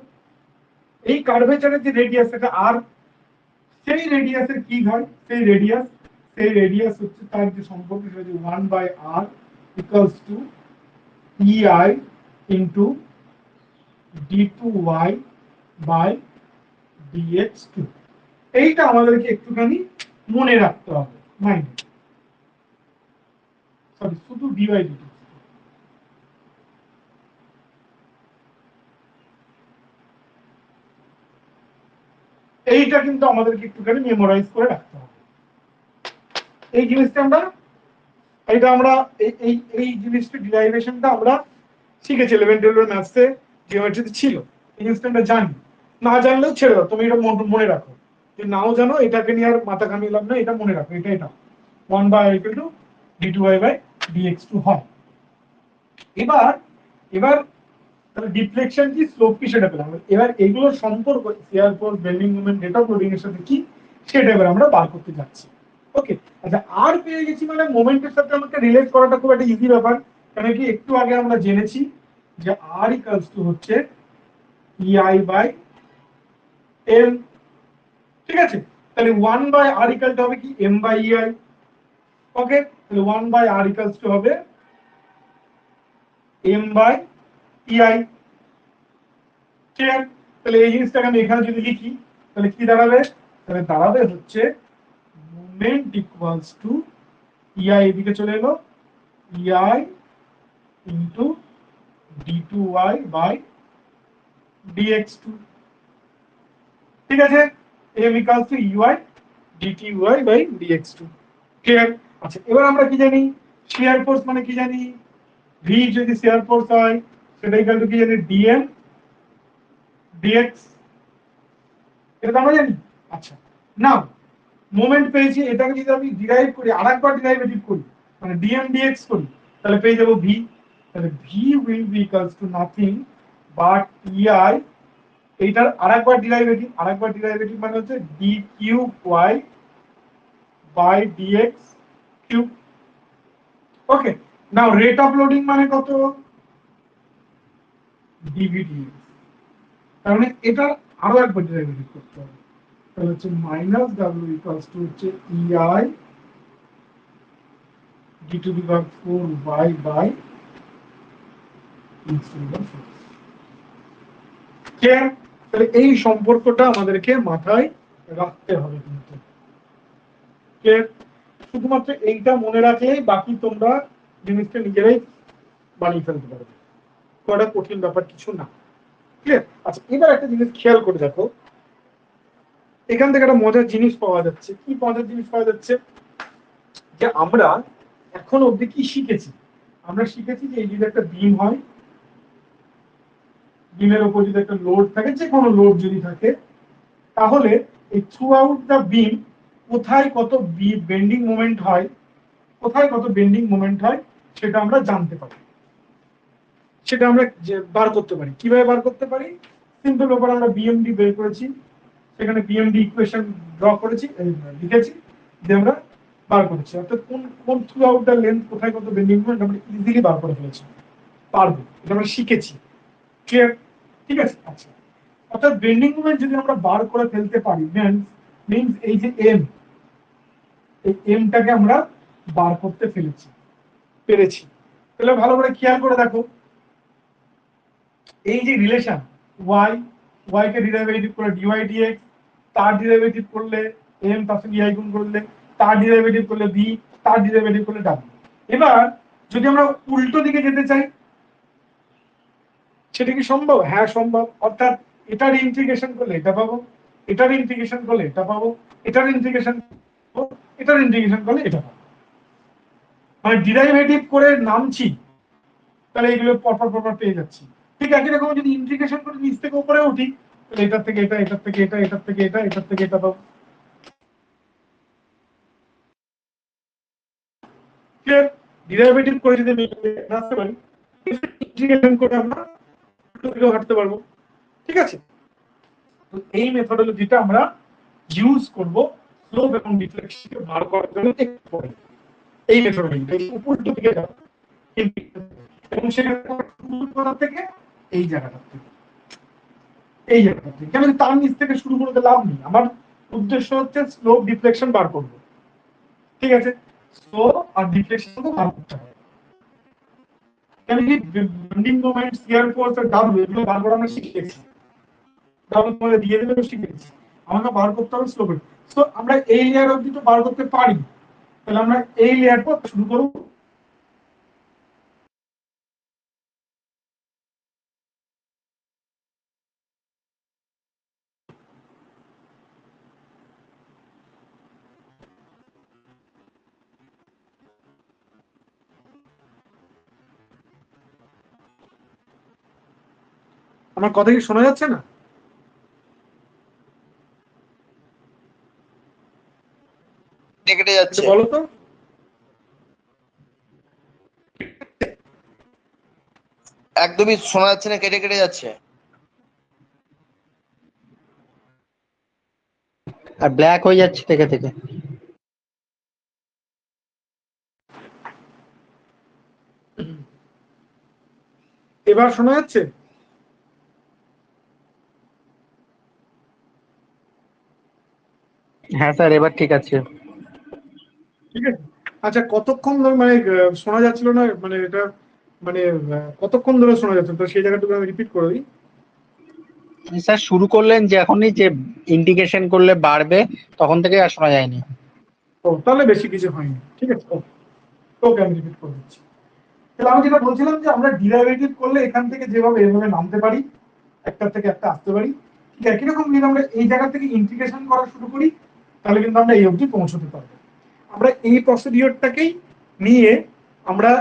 এই কার্ভেচারের যে রেডিয়াস এটা r, সেই রেডিয়াসের কি হয়, সেই রেডিয়াস হচ্ছে তার যে সম্পর্ক সেটা হচ্ছে 1/r equals to ei into d2y by dx2। এইটা আমাদেরকে একটুখানি মনে রাখতে হবে, মাইন্ডে, সরি শুধু dy dt। এইটা কিন্তু আমাদেরকে একটুখানি মেমোরাইজ করে রাখতে হবে। এই জিনিসটা আমরা এই জিনিসটা ডিরাইভেশনটা আমরা শিখেছি 11-12 ম্যাথসে, জিওমেট্রিতে ছিল। এই জিনিসটা আমরা জানি, না জানলেও ছেড়ে দাও, তুমি এটা মনে রাখো, যে নাও জানো এটাকে নিয়ে আর মাথা ঘামিয়ে লাভ না, এটা মনে রাখো, এটা 1/r = d2y বাই dx2 হয়। এবার এবার তাহলে ডিফ্লেকশন কি, স্লোপ কি, সেটা পেলাম। এবার এগুলোর সম্পর্ক shear force, bending moment, rate of loading এর সাথে কি, সেটা এবার আমরা বার করতে যাচ্ছি। ওকে, আচ্ছা, আর পেয়ে গেছি মানে মোমেন্টের সাথে আমাকে রিলেট করাটা খুব একটা ইজি ব্যাপার, কারণ কি একটু আগে আমরা জেনেছি যে আর ইকুয়ালস টু হচ্ছে ei বাই m, ঠিক আছে। তাহলে 1/r ইকুয়াল টু হবে কি m বাই ei। ওকে, তাহলে 1/r ইকুয়ালস টু হবে m বাই ei, ক্লিয়ার? তাহলে এই জিনিসটাকে আমি এখানে যদি লিখি তাহলে কি দাঁড়াবে, তাহলে দাঁড়াবে হচ্ছে মোমেন্ট ইকুয়ালস টু ei, এদিকে চলে এলো, ei into d2y by dx2, ঠিক আছে। m equals to ui dt y by dx2, clear? আচ্ছা, এবার আমরা কি জানি, শিয়ার ফোর্স মানে কি জানি, v যদি শিয়ার ফোর্স হয় সেটা ইকুয়াল টু কি জানি, dm dx, এটা তো আমরা জানি। আচ্ছা, নাও মোমেন্ট পেয়েছি, এটাকে যদি আমি ডিরাইভ করি, আরেকবার ডেরিভেটিভ করি, মানে dm dx করি, তাহলে পেয়ে যাব v। তাহলে v will be equals to nothing but ei, এইটার আরেকবার ডেরিভেটিভ মানে হচ্ছে d cube y by dx cube. Okay, now rate of loading মানে কত, dv dx, তার মানে এটা আরো একবার ডেরিভেটিভ করতে হবে, তাহলে হচ্ছে মাইনাস w ইকুয়ালস টু হচ্ছে ei d to the power 4y by e to the power 4, clear? তাহলে এই সম্পর্কটা আমাদেরকে মাথায় রাখতে হবে কিন্তু, ক্লিয়ার? শুধুমাত্র এইটা মনে রাখলেই বাকি তোমরা জিনিসটা নিজেরাই বানিয়ে ফেলতে পারবে, কটা কঠিন ব্যাপার কিছু না, ক্লিয়ার? আচ্ছা, এবার একটা জিনিস খেয়াল করে দেখো, এখান থেকে একটা মজার জিনিস পাওয়া যাচ্ছে। কি মজার জিনিস পাওয়া যাচ্ছে, যে আমরা এখন অবধি কি শিখেছি, আমরা শিখেছি যে এই যদি একটা বিম হয়, বিমের উপর যদি একটা লোড থাকে, যে কোনো লোড যদি থাকে, তাহলে এই থ্রু আউট দ্য বিম কোথায় কত বেন্ডিং মোমেন্ট হয়, সেটা আমরা জানতে পারি, সেটা আমরা বার করতে পারি। কিভাবে বার করতে পারি, সিম্পল ব্যাপার, আমরা বিএমডি বের করেছি, সেখানে বিএমডি ইকুয়েশন ড্র করেছি, লিখেছি, যে আমরা বার করেছি, অর্থাৎ কোন কোন থ্রু আউট দ্য লেন্থ কোথায় কত বেন্ডিং মোমেন্ট আমরা ইজিলি বার করে ফেলেছি, পারবো, এটা আমরা শিখেছি। ক্লিয়ার? ঠিক আছে। আচ্ছা, অর্থাৎ বেন্ডিং মোমেন্ট যদি আমরা বার করে ফেলতে পারি মিন্স এই যে এম, এই এমটাকে আমরা বার করতে পেরেছি। তাহলে ভালো করে খেয়াল করে দেখো, এই যে রিলেশন ওয়াই কে ডেরিভেটিভ করে ডিওয়াই ডিএক্স, তার ডেরিভেটিভ করলে এম তার সঙ্গে আই গুণ করলে, তার ডেরিভেটিভ করলে বি, তার ডেরিভেটিভ করলে ডাব্লিউ। এবার যদি আমরা উল্টো দিকে যেতে চাই, সেটা কি সম্ভব? হ্যাঁ সম্ভব। অর্থাৎ এটার ইন্টিগ্রেশন করলে এটা পাবো, এটার ইন্টিগ্রেশন করলে এটা পাবো, এটার ইন্টিগ্রেশন করলে এটা পাবো। মানে ডিরাইভেটিভ করে নামছি, তাহলে এগুলো পরপর পেয়ে যাচ্ছি। ঠিক একই রকম যদি ইন্টিগ্রেশন করে নিচ থেকে উপরে উঠি, তাহলে এটার থেকে এটা, এটার থেকে এটা, এটার থেকে এটা, এটার থেকে এটা পাবো। ক্লিয়ার? ডিরাইভেটিভ করে যদি আমি আসতে পারি, ইন্টিগ্রেশন করে আমরা হাঁটতে পারবো। ঠিক আছে, তো এই মেথডোলজিটা আমরা ইউজ করব স্লোপ এবং ডিফ্লেকশনকে বার করার জন্য। একটু পরে এই মেথডোলজিটা উপর দিকে যাবে এবং সেখানে শুরু করা থেকে এই জায়গাটা থেকে কেন তার নিচ থেকে শুরু করতে লাভ নেই। আমার উদ্দেশ্য হচ্ছে স্লোপ ডিফ্লেকশন বার করবো। ঠিক আছে, স্লোপ আর ডিফ্লেকশন বার করতে হবে। কেন কি বেন্ডিং মোমেন্ট, শিয়ার ফোর্স আর ডাব্লিউ এগুলো বার করা আমরা শিখেছি, ডাব্লিউ তোমাদের দিয়ে দেবে, শিখেছি। আমাকে বার করতে হবে স্লোপ। সো আমরা এই লেয়ার অবধি তো বার করতে পারি, তাহলে আমরা এই লেয়ার পর শুরু করবো। আমার কথা কি শোনা যাচ্ছে না? কেটে যাচ্ছে, বলো তো। একদমই শোনা যাচ্ছে না, কেটে কেটে যাচ্ছে। আর ব্ল্যাক হয়ে যাচ্ছে থেকে থেকে। এবার শোনা যাচ্ছে? হ্যাঁ স্যার, এবার ঠিক আছে। ঠিক আছে। আচ্ছা, কতক্ষণ ধরে মানে শোনা যাচ্ছিল না, মানে এটা মানে কতক্ষণ ধরে শোনা যাচ্ছে, তো সেই জায়গাটুকু আমি রিপিট করে দিই। স্যার শুরু করলেন যে এখনই যে ইন্টিগ্রেশন করলে বাড়বে, তখন থেকে আর শোনা যায়নি। ও তাহলে বেশি কিছু হয়নি। ঠিক আছে, ওকে আমি রিপিট করে দিচ্ছি। তাহলে আমি যেটা বলছিলাম যে আমরা ডিরাইভেটিভ করলে এখান থেকে যেভাবে এভাবে নামতে পারি, একটা থেকে একটা আসতে পারি, ঠিক একই রকম যদি আমরা এই জায়গা থেকে ইন্টিগ্রেশন করা শুরু করি, তাহলে কিন্তু আমরা এই অবধি পৌঁছতে পারবো। আমরা এই প্রসিডিওরটাকেই নিয়ে আমরা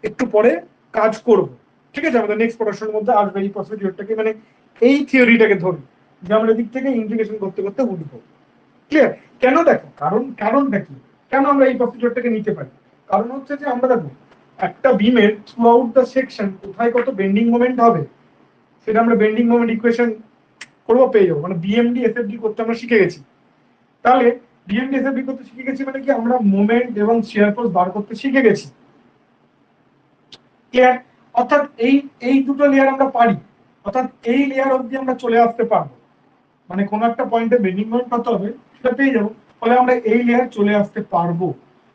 একটু পরে কাজ করব। ঠিক আছে, আমাদের নেক্সট পড়াশোনার মধ্যে আসবে এই প্রসিডিওরটাকে, মানে এই থিওরিটাকে ধরি যে আমরা এদিক থেকে ইন্টিগ্রেশন করতে করতে উঠবো। ক্লিয়ার? কেন দেখো, কারণটা কি, কেন আমরা এই প্রসিডিওরটাকে নিতে পারি? কারণ হচ্ছে যে আমরা দেখো একটা বিমের থ্রু আউট দ্য সেকশন কোথায় কত বেন্ডিং মোমেন্ট হবে, সেটা আমরা বেন্ডিং মোমেন্ট ইকুয়েশন করবো, পেয়ে যাবো। মানে বিএমডি এসএফডি করতে আমরা শিখে গেছি। তাহলে বিএমডি এসএফডি করতে শিখে গেছি মানে কি, আমরা মোমেন্ট এবং শিয়ার ফোর্স বার করতে শিখে গেছি। ক্লিয়ার? অর্থাৎ এই দুটো লেয়ার আমরা পারি, অর্থাৎ এই লেয়ার অবধি আমরা চলে আসতে পারবো। মানে কোন একটা পয়েন্টে বেন্ডিং মোমেন্ট কত হবে সেটা পেয়ে যাবো, ফলে আমরা এই লেয়ার চলে আসতে পারবো।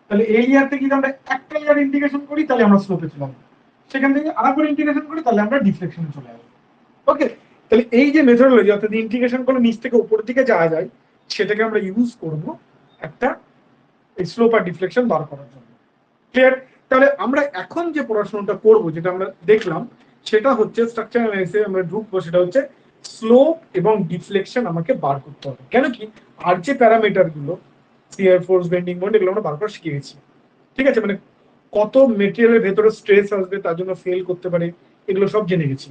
তাহলে এই লেয়ার থেকে যদি আমরা একটা লেয়ার ইন্টিগ্রেশন করি, তাহলে আমরা স্লোপে চলে আসবো। সেখান থেকে আরেকবার ইন্টিগ্রেশন করি, তাহলে আমরা ডিফ্লেকশনে চলে আসবো। ওকে, তাহলে এই যে মেথডোলজি, অর্থাৎ ইন্টিগ্রেশন করলে নিচ থেকে উপরের দিকে যাওয়া যায়, সেটাকে আমরা ইউজ করব একটা স্লোপ আর ডিফ্লেকশন বার করার জন্য। ক্লিয়ার? তাহলে আমরা এখন যে পড়াশোনাটা করব, যেটা আমরা দেখলাম, সেটা হচ্ছে স্ট্রাকচার অ্যানালাইসিসে আমরা ঢুকবো, সেটা হচ্ছে স্লোপ এবং ডিফ্লেকশন আমাকে বার করতে হবে। কেন কি, আর যে প্যারামিটার গুলো শিয়ার ফোর্স, বেন্ডিং মোমেন্ট, এগুলো আমরা বার করা শিখে গেছি। ঠিক আছে, মানে কত মেটেরিয়ালের ভেতরে স্ট্রেস আসবে, তার জন্য ফেল করতে পারে, এগুলো সব জেনে গেছি।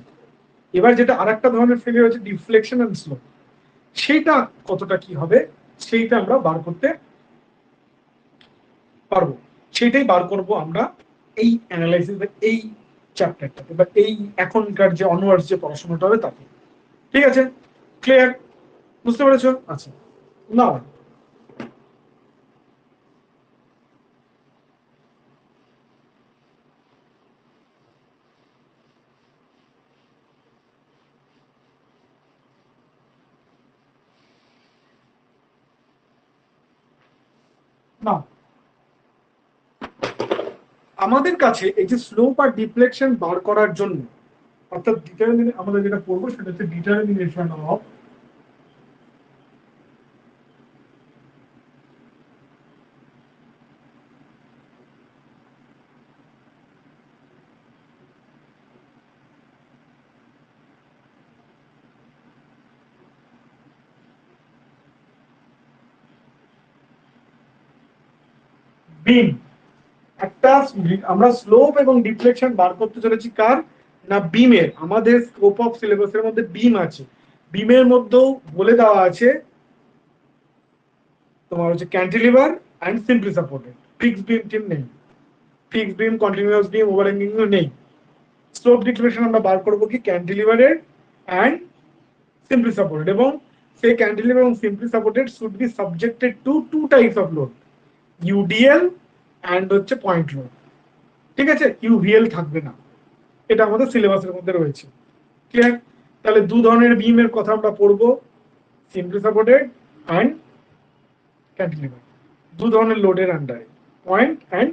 এবার যেটা আরেকটা ধরনের ফেলিয়ার হচ্ছে ডিফ্লেকশন এন্ড স্লোপ, সেইটা কতটা কি হবে সেইটা আমরা বার করতে পারবো। সেটাই বার করব আমরা এই অ্যানালাইসিস বা এই চ্যাপ্টারটাতে, বা এই এখনকার যে অনওয়ার্ডস যে পড়াশোনাটা হবে তাতে। ঠিক আছে, ক্লিয়ার? বুঝতে পেরেছো? আচ্ছা, না আমাদের কাছে এই যে স্লোপ আর ডিফ্লেকশন বার করার জন্য, অর্থাৎ আমরা যেটা পড়বো সেটা হচ্ছে ডিটারমিনেশন অফ বিম। একটা আমরা স্লোপ এবং ডিফ্লেকশন বার করতে চলেছি কার না, বিমের। আমাদের স্কোপ অফ সিলেবাসের মধ্যে বিম আছে, বিমের মধ্যেও বলে দেওয়া আছে তোমার হচ্ছে cantilever and simply supported. Fixed beam team নেই, ফিক্সড বিম, কন্টিনিউয়াস বিম, ওভারহ্যাঙ্গিং নেই। স্লোপ ডিফ্লেকশন আমরা বার করবো কি ক্যান্টিলিভারের অ্যান্ড সিম্পলি সাপোর্টেড, এবং সেই ক্যান্টিলিভার এবং simply supported should be subjected to two types of load, UDL and হচ্ছে পয়েন্ট লোড। ঠিক আছে, ইউভিএল থাকবে না, এটা আমাদের সিলেবাসের মধ্যে রয়েছে। ক্লিয়ার? তাহলে দু ধরনের বিমের কথা আমরা পড়বো, সিম্পলি সাপোর্টেড অ্যান্ড ক্যান্টিলিভার, দু ধরনের লোডের আন্ডারে, পয়েন্ট অ্যান্ড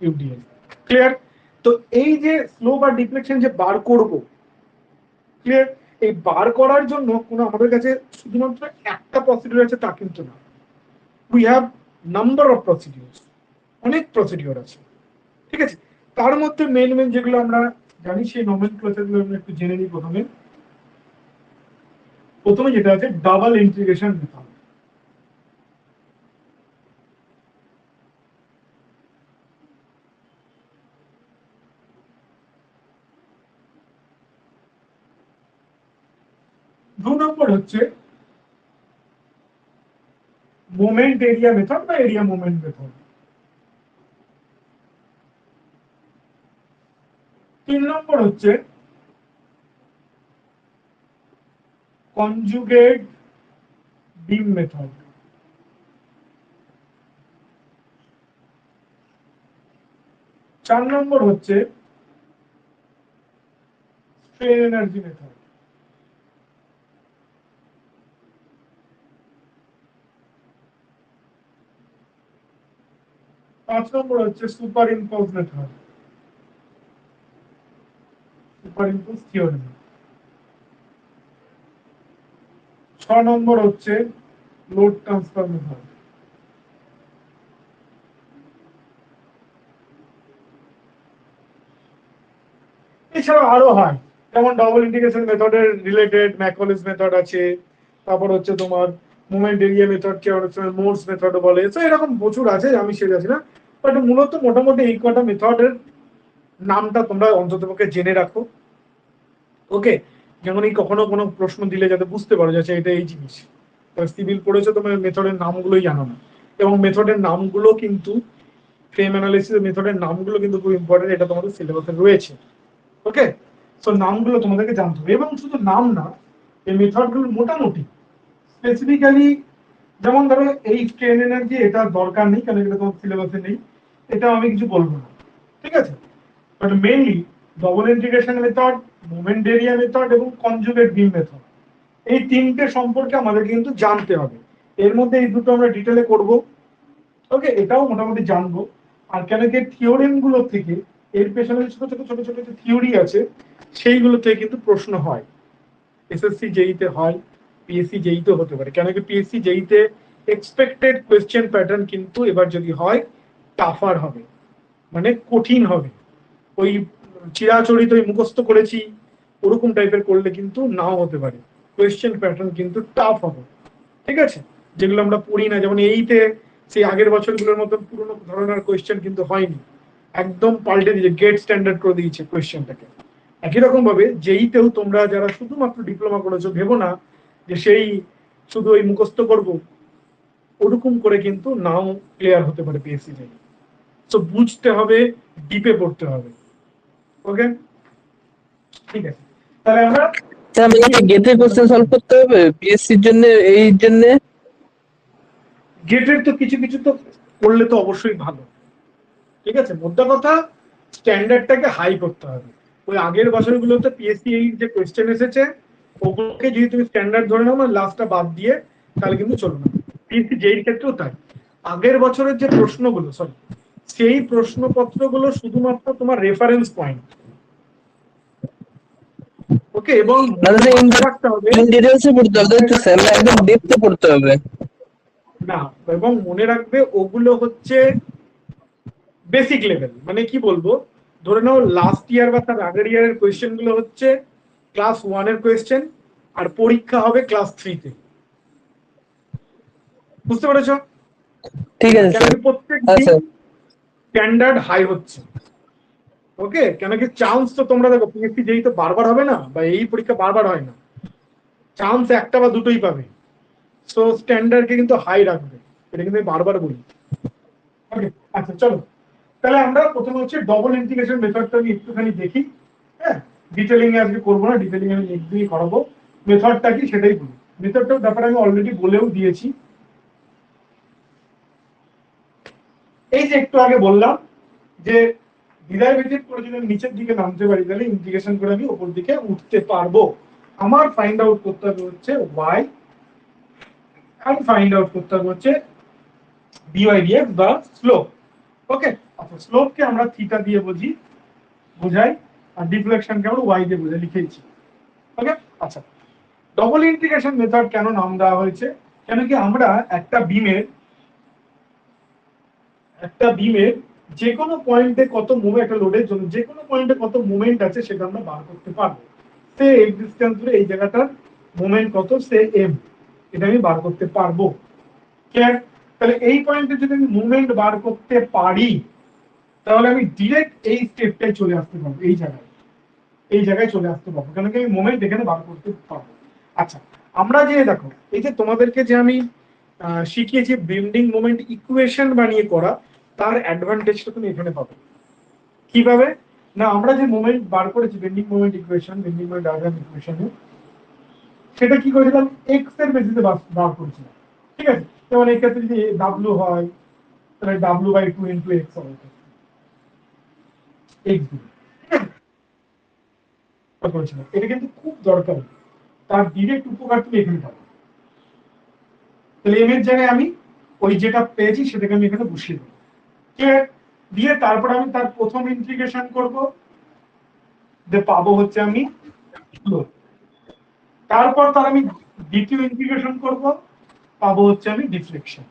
ইউডিএল। ক্লিয়ার? তো এই যে স্লোপ আর ডিফ্লেকশন যে বার করব, ক্লিয়ার, এই বার করার জন্য কোনো আমাদের কাছে শুধুমাত্র একটা প্রসিডিউর আছে তা কিন্তু না, we have number of procedures, অনেক প্রসিডিউর আছে। ঠিক আছে, তার মধ্যে মেন মেন যেগুলো আমরা জানি সেই নোমেনক্লেচারগুলো আমরা একটু জেনে নিই। প্রথমে যেটা আছে ডাবল ইন্টিগ্রেশন মেথড। দু নম্বর হচ্ছে মোমেন্ট এরিয়া মেথড বা এরিয়া মোমেন্ট মেথড। তিন নম্বর হচ্ছে কনজুগেট বিম মেথড। চার নম্বর হচ্ছে স্ট্রেন এনার্জি মেথড। পাঁচ নম্বর হচ্ছে super impose method, super impose theorem. 6 নম্বর হচ্ছে লোড ট্রান্সফার মেথড। এছাড়া আরো হয়, যেমন ডাবল ইন্টিগ্রেশন মেথডের রিলেটেড ম্যাকলিস মেথড আছে, তারপর হচ্ছে তোমার মোমেন্ট এরিয়া মেথড কে অনেক সময় মোর্স মেথড বলে, তো এরকম প্রচুর আছে, আমি সেটা আছি না। বাট মূলত মোটামুটি এই কটা মেথডের নামটা তোমরা অন্ততপক্ষে জেনে রাখো। ওকে, যেমন এই কখনো কোনো প্রশ্ন দিলে যাতে বুঝতে পারো যে এটা এই জিনিস, সিভিল পড়েছো তোমার মেথডের নামগুলোই জানো না, এবং মেথডের নামগুলো কিন্তু ফ্রেম অ্যানালিসিস মেথডের নামগুলো কিন্তু খুব ইম্পর্টেন্ট, এটা তোমাদের সিলেবাসে রয়েছে। ওকে, সো নামগুলো তোমাদেরকে জানতে হবে, এবং শুধু নাম না, এই মেথডগুলো মোটামুটি স্পেসিফিক্যালি, যেমন ধরো এই স্ট্রেন এনার্জি, এটা দরকার নেই কারণ এটা তোমার সিলেবাসে নেই, এটা আমি কিছু বলবো না। ঠিক আছে, but mainly double integration method, moment area method এবং কনজুগেট বিম মেথড, এই তিনটে সম্পর্কে আমাদের কিন্তু জানতে হবে। এর মধ্যে এই দুটো আমরা ডিটেলে করব। ওকে, এটাও মোটামুটি জানবো। আর কেন কি থিওরেম গুলো থেকে, এর পেছনে ছোট ছোট ছোট ছোট যে থিওরি আছে সেইগুলো থেকে কিন্তু প্রশ্ন হয়, এসএসসি জেইতে হয়, পিএসসি জেইতে হতে পারে। কেন কি পিএসসি জেইতে এক্সপেক্টেড কোয়েশ্চেন প্যাটার্ন কিন্তু এবার যদি হয় টাফার হবে, মানে কঠিন হবে। ওই চিরাচরিত ওই মুখস্থ করেছি ওরকম টাইপের করলে কিন্তু নাও হতে পারে, কোয়েশ্চেন প্যাটার্ন কিন্তু টাফ হবে। ঠিক আছে, যেগুলো আমরা পড়ি না, যেমন এইতে সেই আগের বছরগুলোর মতো পুরোনো ধরনের কোয়েশ্চেন কিন্তু হয়নি, একদম পাল্টে দিয়েছে, গেট স্ট্যান্ডার্ড করে দিয়েছে কোয়েশ্চেনটাকে। একই রকম ভাবে যেইতেও তোমরা যারা শুধুমাত্র ডিপ্লোমা করেছো, ভেবো না যে সেই শুধু ওই মুখস্থ করবো, ওরকম করে কিন্তু নাও ক্লিয়ার হতে পারে পিএসসি থেকে। তো বুঝতে হবে, ডিপে পড়তে হবে। ওকে, ঠিক আছে, তাহলে আমরা গেটের কোশ্চেন সলভ করতে হবে পিএসসির জন্য, এই জন্য গেটের তো কিছু কিছু তো করলে তো অবশ্যই ভালো। ঠিক আছে, মোদ্দা কথা স্ট্যান্ডার্ডটাকে হাই করতে হবে। ওই আগের বছরগুলোতে পিএসসি এই যে কোয়েশ্চেন এসেছে ওগুলোকে যদি তুমি স্ট্যান্ডার্ড ধরে নাও, মানে লাস্টটা বাদ দিয়ে, তাহলে কিন্তু চলবে না। পিএসসি যেই ক্ষেত্রেও তাই, আগের বছরের যে প্রশ্নগুলো, সরি সেই প্রশ্নপত্রগুলো শুধুমাত্র তোমার রেফারেন্স পয়েন্ট। ওকে, এবং মানে মনে রাখতে হবে ইন ডিটেইলসে পড়তে হবে তো স্যার, না একদম ডেপথে পড়তে হবে? না, এবং মনে রাখবে ওগুলো হচ্ছে বেসিক লেভেল। মানে কি বলবো, ধরে নাও লাস্ট ইয়ার বা তার আগের ইয়ারের কোয়েশ্চেন গুলো হচ্ছে ক্লাস 1 এর কোয়েশ্চেন, আর পরীক্ষা হবে ক্লাস 3 তে। বুঝতে পেরেছো? ঠিক আছে কেন স্যার। কি প্রত্যেক আচ্ছা দিন স্ট্যান্ডার্ড হাই হচ্ছে। ওকে, কেন কি চান্স তো তোমরা দেখো পিএসসি যেই তো বারবার হবে না, বা এই পরীক্ষা বারবার হয় না, চান্স একটা বা দুটোই পাবে। সো স্ট্যান্ডার্ডকে কিন্তু হাই রাখবে, এটা কিন্তু আমি বারবার বলি। ওকে, আচ্ছা চলো তাহলে আমরা প্রথমে হচ্ছে ডবল ইন্টিগ্রেশন মেথডটা আমি একটুখানি দেখি। হ্যাঁ, ডিটেলিং এ আজকে করবো না, ডিটেলিং আমি নেক্সট দিনই করাবো। মেথডটা কি সেটাই বলি। মেথডটার ব্যাপারে আমি অলরেডি বলেও দিয়েছি। এই যে একটু আগে বললাম যে ডিরাইভেটিভ করে যদি আমি নিচের দিকে নামতে পারি তাহলে ইন্টিগ্রেশন করে আমি উপর দিকে উঠতে পারবো। আমার ফাইন্ড আউট করতে হবে হচ্ছে y, and ফাইন্ড আউট করতে হবে হচ্ছে dy dx বা স্লোপ। ওকে, আচ্ছা স্লোপকে আমরা থিটা দিয়ে বোঝাই, আর ডিফ্লেকশনকে আমরা y দিয়ে বোঝাই, লিখেছি। ওকে, আচ্ছা ডবল ইন্টিগ্রেশন মেথড কেন নাম দেওয়া হয়েছে? কেন কি আমরা একটা বিমের যে কোনো পয়েন্টে কত মুভমেন্ট, একটা লোডের জন্য যে কোনো পয়েন্টে কত মুভমেন্ট আছে সেটা আমরা বার করতে পারবো। সে এক্স ডিসটেন্স ধরে এই জায়গাটার মুভমেন্ট কত, সে এম, এটা আমি বার করতে পারবো। তাহলে এই পয়েন্টে যদি আমি মুভমেন্ট বার করতে পারি তাহলে আমি ডিরেক্ট এই স্টেপটাই চলে আসতে পারবো, এই জায়গায় চলে আসতে পারবো, কেন কি আমি মোমেন্ট এখানে বার করতে পারবো। আচ্ছা, আমরা যে দেখো এই যে তোমাদেরকে যে আমি শিখিয়েছি বেন্ডিং মোমেন্ট ইকুয়েশন বানিয়ে করা, তার অ্যাডভান্টেজটা তুমি এখানে পাবে। কিভাবে না, আমরা যে মোমেন্ট বার করেছি bending moment equation, bending moment diagram ইকুয়েশনে, সেটা কি করেছিলাম এক্স এর বেসিসে বার করেছিলাম। ঠিক আছে, যেমন এই ক্ষেত্রে যদি ডাব্লিউ হয় তাহলে ডাব্লিউ বাই 2 ইন্টু এক্স হবে, এক্স করেছিলাম। এটা কিন্তু খুব দরকারি, তার ডিরেক্ট উপকার তুমি এখানে পাবে। তাহলে এম এর জায়গায় আমি ওই যেটা পেয়েছি সেটাকে আমি এখানে বসিয়ে দেবো, দিয়ে তারপর আমি তার প্রথম ইন্টিগ্রেশন করব, যে পাবো হচ্ছে আমি স্লোপ। তারপর তার আমি দ্বিতীয় ইন্টিগ্রেশন করব, পাবো হচ্ছে আমি ডিফ্লেকশন।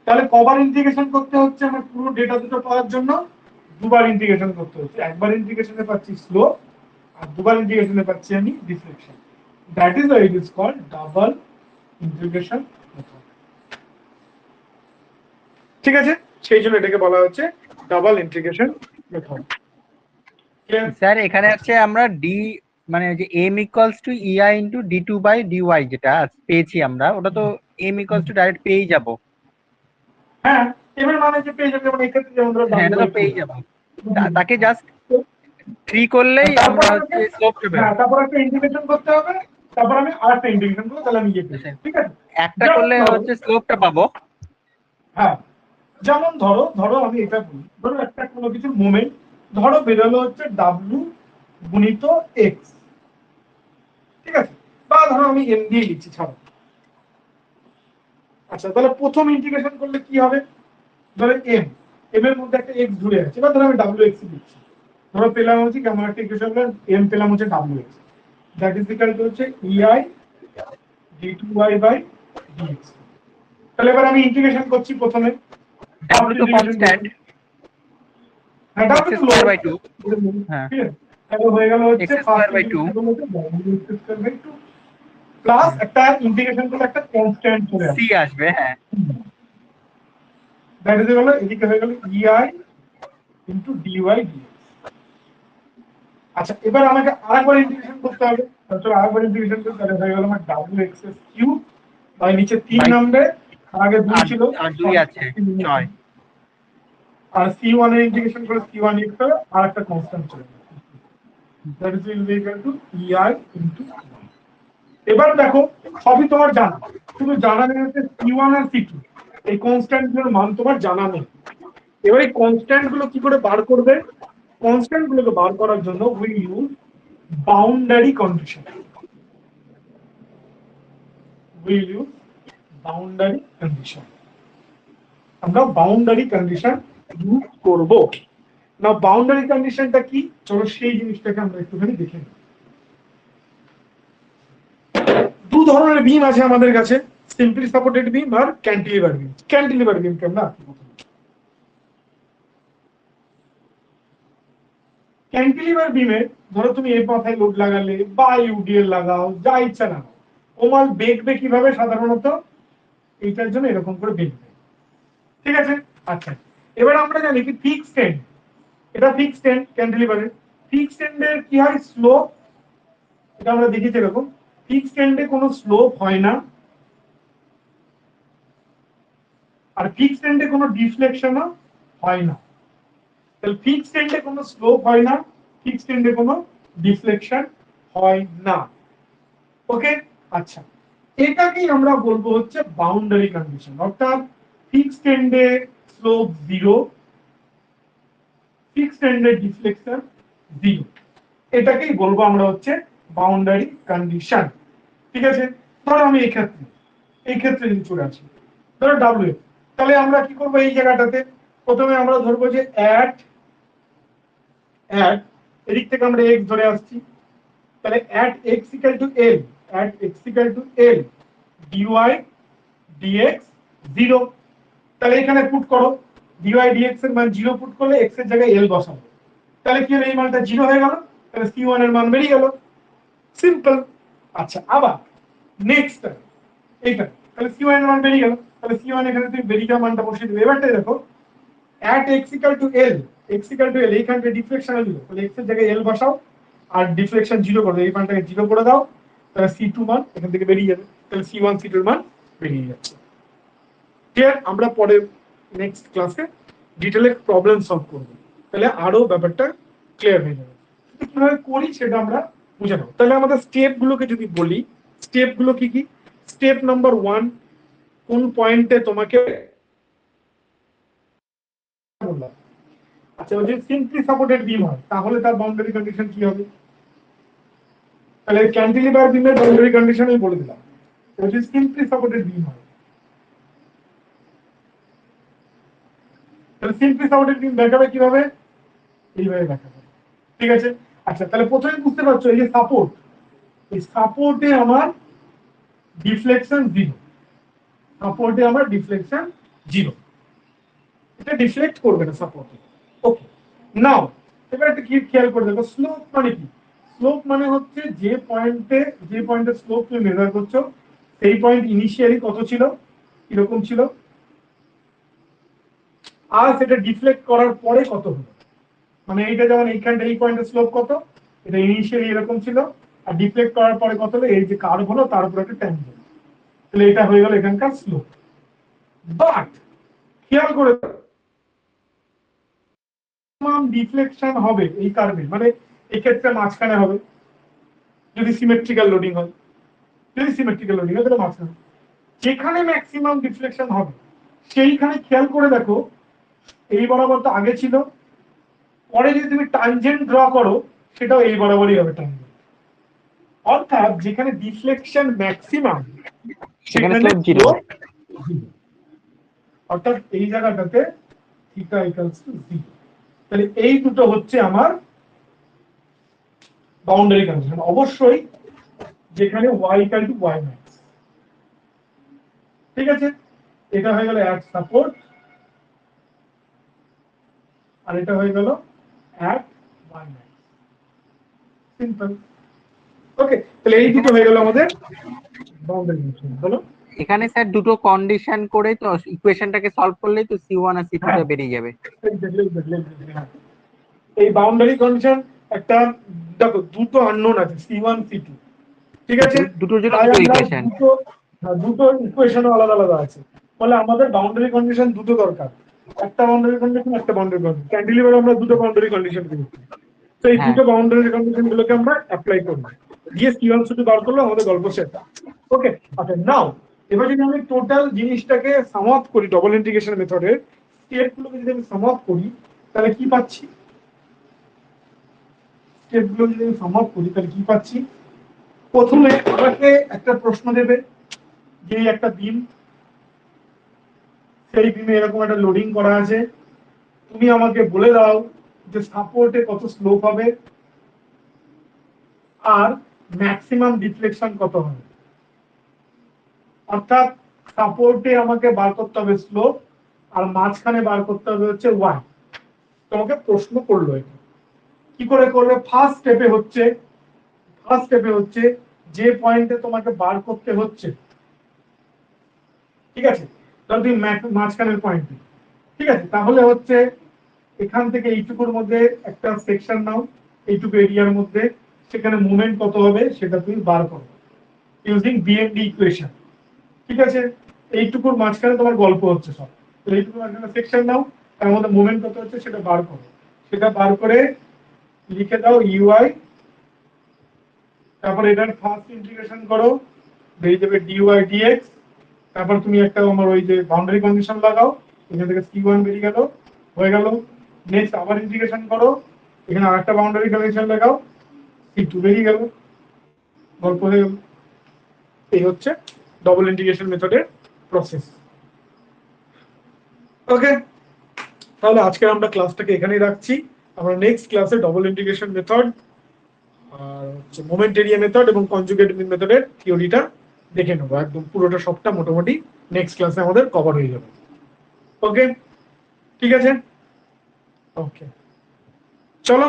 তাহলে কবার ইন্টিগ্রেশন করতে হচ্ছে আমার পুরো ডেটা দুটো পাওয়ার জন্য? দুবার ইন্টিগ্রেশন করতে হচ্ছে। একবার ইন্টিগ্রেশনে পাচ্ছি স্লোপ, আর দুবার ইন্টিগ্রেশনে পাচ্ছি আমি deflection. That is why it is called double integration method. ঠিক আছে, সেই জন্য এটাকে বলা হচ্ছে ডাবল ইন্টিগ্রেশন মেথড। স্যার এখানে হচ্ছে আমরা ডি মানে যে m equals to ei into d2 by dy যেটা পেয়েছি আমরা, ওটা তো m ইকুয়ালস টু ডাইরেক্ট পেয়ে যাব। হ্যাঁ, এবার মানে যে পেয়ে যাবে, যেমন এই ক্ষেত্রে যেমন ধরো হ্যাঁ, এটা তো পেয়ে যাব। তাকে জাস্ট 3 করলেই আমরা হচ্ছে স্লোপ পেয়ে হ্যাঁ, যাবো। তারপর একটা ইন্টিগ্রেশন করতে হবে, তারপর আমি আরেকটা ইন্টিগ্রেশন করবো, তাহলে আমি ইয়ে পেয়ে যাবো। ঠিক আছে, একটা করলে হচ্ছে স্লোপটা পাবো। হ্যাঁ, যেমন ধরো আমি এটা বলি, ধরো একটা কোনো কিছুর মোমেন্ট ধরো বেরোলো হচ্ছে ডাব্লু গুণিত এক্স। ঠিক আছে, বা ধরো আমি এম দিয়ে লিখছি, ছাড়ো। আচ্ছা, তাহলে প্রথম ইন্টিগ্রেশন করলে কি হবে, ধরো এম এর মধ্যে একটা এক্স ধরে আছে, এবার ধরো আমি ডাব্লিউ এক্স লিখছি। ধরো পেলাম হচ্ছে কেমন একটা ইকুয়েশন, এম পেলাম হচ্ছে W x, that is equal to হচ্ছে ইআই d2y বাই dx। তাহলে এবার আমি ইন্টিগ্রেশন করছি প্রথমে, w তো কনস্ট্যান্ট, হ্যাঁ x স্কয়ার বাই 2। হ্যাঁ, ঠিক আছে, তাহলে হয়ে গেল হচ্ছে x স্কয়ার বাই 2 প্লাস একটা ইন্টিগ্রেশন করলে একটা কনস্ট্যান্ট চলে c আসবে, আসবে। হ্যাঁ, দ্যাট ইজ হলো এদিকে হয়ে গেল ইআই ইনটু ডিওয়াই ডিএক্স। আচ্ছা, এবার আমাকে আরেকবার ইন্টিগ্রেশন করতে হবে, তাহলে আরেকবার ইন্টিগ্রেশন করতে, তাহলে হয়ে গেল আমার ডাব্লিউ এক্স কিউব বাই নিচে 3 নাম্বার, আগে 2 ছিল আর 2 আছে 6। আর c1 এর ইন্টিগ্রেশন করে c1 এক্স হবে, আর একটা কনস্ট্যান্ট চলে যাবে, that is equal to EI into. এবার দেখো সবই তোমার জানা, শুধু জানা নেই হচ্ছে c1 আর c2, এই কনস্ট্যান্ট গুলোর মান তোমার জানা নেই। এবার এই কনস্ট্যান্ট গুলো কি করে বার করবে? কনস্ট্যান্ট গুলোকে বার করার জন্য উই ইউজ বাউন্ডারি কন্ডিশন। আমরা বাউন্ডারি কন্ডিশন ইউজ করব। না বাউন্ডারি কন্ডিশনটা কি, চলো সেই জিনিসটাকে আমরা একটুখানি দেখে নিই। দু ধরনের বিম আছে আমাদের কাছে, সিম্পলি সাপোর্টেড বিম আর ক্যান্টিলিভার বিম। ক্যান্টিলিভার বিমকে আমরা ক্যান্টিলিভার বিমে ধরো তুমি এই মাথায় লোড লাগালে বা ইউডিএল লাগাও, যা ইচ্ছা লাগাও, ওমাল বেঁকবে কিভাবে সাধারণত এইটার জন্য এরকম করে বেঁকবে, ঠিক আছে। আচ্ছা, এবার আমরা জানি কি ফিক্সড এন্ড, এটা ফিক্সড এন্ড ক্যান্টিলিভারের। ফিক্সড এন্ডের কি হয়, স্লোপ, এটা আমরা দেখেছি এরকম। ফিক্সড এন্ডে কোনো স্লোপ হয় না, আর ফিক্সড এন্ডে কোনো ডিফ্লেকশনও হয় না। তাহলে ফিক্সড এন্ডে কোনো স্লোপ হয় না, ফিক্সড এন্ডে কোনো ডিফ্লেকশন হয় না। ওকে, আচ্ছা, এটাকেই আমরা বলবো হচ্ছে বাউন্ডারি কন্ডিশন, অর্থাৎ ফিক্সড এন্ডে স্লোপ 0, ফিক্সড এন্ডে ডিফ্লেকশন 0, এটাকেই বলবো আমরা হচ্ছে বাউন্ডারি কন্ডিশন, ঠিক আছে। ধরো আমি এই ক্ষেত্রে যদি চলে আসি, ধরো ডাব্লিউ, তাহলে আমরা কি করবো এই জায়গাটাতে, প্রথমে আমরা ধরবো যে অ্যাট এদিক থেকে আমরা x ধরে আসছি, তাহলে at x equal to l, at x equal to l dy dx 0, তাহলে এখানে পুট করো dy dx এর মান 0 পুট করলে x এর জায়গায় l বসাবো, তাহলে কি হলো, এই মানটা 0 হয়ে গেল, তাহলে c1 এর মান বেরিয়ে গেল, সিম্পল। আচ্ছা, আবার নেক্সট এইটা, তাহলে c1 এর মান বেরিয়ে গেল, তাহলে c1 এখানে তুমি বেরিয়ে যাওয়া মানটা বসিয়ে দেবে। এবারটাই দেখো at x equal to l, x equal to l, এইখানটা ডিফ্লেকশন হলো, তাহলে x এর জায়গায় l বসাও আর ডিফ্লেকশন 0 করো, এই মানটাকে 0 করে দাও, তাহলে c2 মান এখান থেকে বেরিয়ে যাবে, তাহলে c1 c2 এর মান বেরিয়ে যাচ্ছে। ক্লিয়ার? আমরা পরে নেক্সট ক্লাসে ডিটেইলে প্রবলেম সলভ করব, তাহলে আরো ব্যাপারটা ক্লিয়ার হয়ে যাবে। কিভাবে করি সেটা আমরা বুঝে নাও। তাহলে আমাদের স্টেপ গুলোকে যদি বলি, স্টেপ গুলো কি কি? স্টেপ নাম্বার 1, কোন পয়েন্টে তোমাকে বললাম, আচ্ছা যদি সিম্পলি সাপোর্টেড বিম হয় তাহলে তার বাউন্ডারি কন্ডিশন কি হবে, তাহলে ক্যান্টিলিভার বিমের বাউন্ডারি কন্ডিশন আমি বলে দিলাম। যদি সিম্পলি সাপোর্টেড বিম হয় তাহলে সিম্পলি সাপোর্টেড বিম দেখাবে কিভাবে, এইভাবে দেখাবে, ঠিক আছে। আচ্ছা, তাহলে প্রথমে বুঝতে পারছো এই যে সাপোর্ট, এই সাপোর্টে আমার ডিফ্লেকশন 0, সাপোর্টে আমার ডিফ্লেকশন 0, এটা ডিফ্লেক্ট করবে না সাপোর্টে। ওকে, নাও এবার একটা কি খেয়াল করে দেখো, স্লোপ মানে কি? স্লোপ মানে হচ্ছে যে পয়েন্টে স্লোপ তুমি মেজার করছো সেই পয়েন্ট ইনিশিয়ালি কত ছিল, এরকম ছিল, আর সেটা ডিফ্লেক্ট করার পরে কত হলো। মানে এইটা যেমন এইখানটা এই পয়েন্টের স্লোপ কত, এটা ইনিশিয়ালি এরকম ছিল, আর ডিফ্লেক্ট করার পরে কত হলো, এই যে কার্ভ হলো তার উপর একটা ট্যানজেন্ট, তাহলে এটা হয়ে গেল এখানকার স্লোপ। বাট খেয়াল করে ডিফ্লেকশন হবে এই কার্ভে, মানে এক্ষেত্রে মাঝখানে হবে যদি সিমেট্রিক্যাল লোডিং হয়, যদি সিমেট্রিক্যাল লোডিং হয় তাহলে মাঝখানে, যেখানে ম্যাক্সিমাম ডিফ্লেকশন হবে সেইখানে খেয়াল করে দেখো এই বরাবর তো আগে ছিল, পরে যদি তুমি ট্যানজেন্ট ড্র করো সেটাও এই বরাবরই হবে ট্যানজেন্ট, অর্থাৎ যেখানে ডিফ্লেকশন ম্যাক্সিমাম সেখানে সেখানে স্লোপ 0, অর্থাৎ এই জায়গাটাতে থিটা ইকুয়ালস টু 0। তাহলে এই দুটো হচ্ছে আমার বাউন্ডারি কন্ডিশন, অবশ্যই যেখানে y equal to y max, ঠিক আছে। এটা হয়ে গেল অ্যাট সাপোর্ট, আর এটা হয়ে গেল অ্যাট y ম্যাক্স, সিম্পল। ওকে, তাহলে এই দুটো হয়ে গেল আমাদের বাউন্ডারি কন্ডিশন। হলো এখানে স্যার দুটো কন্ডিশন করে তো ইকুয়েশনটাকে সলভ করলেই তো c1 আর c2 টা বেরিয়ে যাবে। এই বাউন্ডারি কন্ডিশন একটা, দেখো দুটো আননোন আছে c1 c2, ঠিক আছে, দুটোর জন্য তাই দুটো আমরা ইকুয়েশন, দুটো ইকুয়েশন আলাদা আলাদা আছে, ফলে আমাদের বাউন্ডারি কন্ডিশন দুটো দরকার, একটা বাউন্ডারি কন্ডিশন একটা বাউন্ডারি কন্ডিশন। ক্যান্টিলিভার আমরা দুটো বাউন্ডারি কন্ডিশন পেয়েছি, তো এই দুটো বাউন্ডারি কন্ডিশন গুলোকে আমরা অ্যাপ্লাই করব, দিয়ে c1 c2 বার করলে আমাদের গল্প শেষ। ওকে, আচ্ছা নাও এবার যদি আমি টোটাল জিনিসটাকে সাম আপ করি, ডবল ইন্টিগ্রেশন মেথডের স্টেপগুলোকে যদি আমি সাম আপ করি তাহলে কি পাচ্ছি, স্টেপগুলো যদি আমি সাম আপ করি তাহলে কি পাচ্ছি, প্রথমে আমাকে একটা প্রশ্ন দেবে যে একটা বিম, সেই বিমে এরকম একটা লোডিং করা আছে, তুমি আমাকে বলে দাও যে সাপোর্টে কত স্লোপ হবে আর ম্যাক্সিমাম ডিফ্লেকশন কত হবে। অর্থাৎ সাপোর্টে আমাকে বার করতে হবে স্লোপ আর মাঝখানে বার করতে হবে হচ্ছে ওয়াই। তোমাকে প্রশ্ন করলো এটা কি করে করবে। ফার্স্ট স্টেপে হচ্ছে যে পয়েন্টে তোমাকে বার করতে হচ্ছে, ঠিক আছে, তাহলে তুমি মাঝখানের পয়েন্টে, ঠিক আছে, তাহলে হচ্ছে এখান থেকে এইটুকুর মধ্যে একটা সেকশন নাও, এইটুকু এরিয়ার মধ্যে, সেখানে মোমেন্ট কত হবে সেটা তুমি বার করো ইউজিং বিএমডি ইকুয়েশন, ঠিক আছে। এইটুকুর মাঝখানে তোমার গল্প হচ্ছে সব, তো এইটুকুর মাঝখানে সেকশন নাও, তার মধ্যে মোমেন্ট কত হচ্ছে সেটা বার করো, সেটা বার করে লিখে দাও ইউআই, তারপর এটার ফার্স্ট ইন্টিগ্রেশন করো, বেরিয়ে যাবে ডিওয়াই ডিএক্স, তারপর তুমি একটা আমার ওই যে বাউন্ডারি কন্ডিশন লাগাও, এখান থেকে C1 বেরিয়ে গেল, হয়ে গেল। নেক্সট আবার ইন্টিগ্রেশন করো, এখানে আরেকটা বাউন্ডারি কন্ডিশন লাগাও, C2 বেরিয়ে গেল, গল্প হয়ে গেল। এই হচ্ছে ডবল ইন্টিগ্রেশন মেথডের প্রসেস। ওকে, তাহলে আজকে আমরা ক্লাসটাকে এখানেই রাখছি। আমরা নেক্সট ক্লাসে ডবল ইন্টিগ্রেশন মেথড আর হচ্ছে মোমেন্ট এরিয়া মেথড এবং কনজুগেট মেথডের থিওরিটা দেখে নেবো। একদম পুরোটা সবটা মোটামুটি নেক্সট ক্লাসে আমাদের কভার হয়ে যাবে। ওকে, ঠিক আছে, ওকে, চলো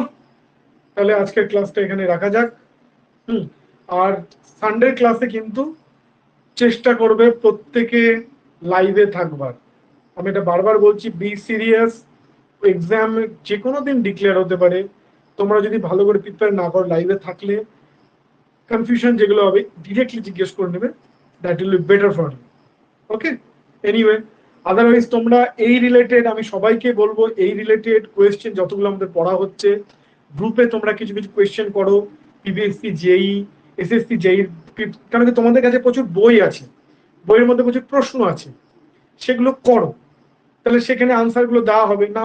তাহলে আজকের ক্লাসটা এখানে রাখা যাক। আর সানডে ক্লাসে কিন্তু চেষ্টা করবে প্রত্যেকে লাইভে থাকবার। আমি এটা বারবার বলছি, বি সিরিয়াস। এক্সাম যে কোনো দিন ডিক্লেয়ার হতে পারে, তোমরা যদি ভালো করে প্রিপেয়ার না করো, লাইভে থাকলে কনফিউশন যেগুলো হবে ডিরেক্টলি জিজ্ঞেস করে নেবে, that will be better for you. Okay, anyway, otherwise তোমরা এই রিলেটেড, আমি সবাইকে বলবো এই রিলেটেড কোয়েশ্চেন যতগুলো আমাদের পড়া হচ্ছে গ্রুপে তোমরা কিছু কিছু কোয়েশ্চেন করো, পিবিএসসি জেই এসএসসি জেই, কারণ কি তোমাদের কাছে প্রচুর বই আছে, বইয়ের মধ্যে প্রচুর প্রশ্ন আছে, সেগুলো করো, তাহলে সেখানে আনসার গুলো দেওয়া হবে। না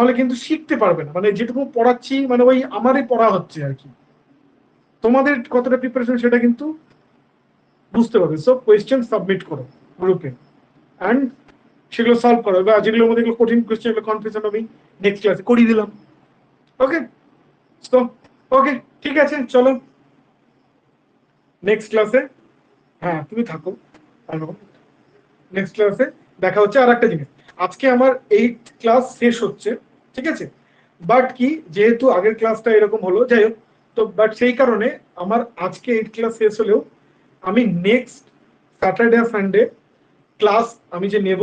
হলে কিন্তু শিখতে পারবে না, মানে যেটুকু পড়াচ্ছি মানে ওই আমারই পড়া হচ্ছে আর কি, তোমাদের কতটা প্রিপারেশন সেটা কিন্তু বুঝতে পারবে। সো কোয়েশ্চেন সাবমিট করো গ্রুপে অ্যান্ড সেগুলো সলভ করো, বা যেগুলোর মধ্যে কঠিন কোয়েশ্চেন, এগুলো কনফিউশন আমি নেক্সট ক্লাসে করিয়ে দিলাম। ওকে, তো ওকে, ঠিক আছে, চলো নেক্সট ক্লাসে, হ্যাঁ তুমি থাকো, নেক্সট ক্লাসে দেখা হচ্ছে। আর একটা জিনিস, আজকে আমার 8th ক্লাস শেষ হচ্ছে, ঠিক আছে, বাট কি যেহেতু আগের ক্লাসটা এরকম হলো, যাই হোক, তো বাট সেই কারণে আমার আজকে 8th ক্লাস শেষ হলেও আমি নেক্সট স্যাটারডে সানডে ক্লাস আমি যে নেব,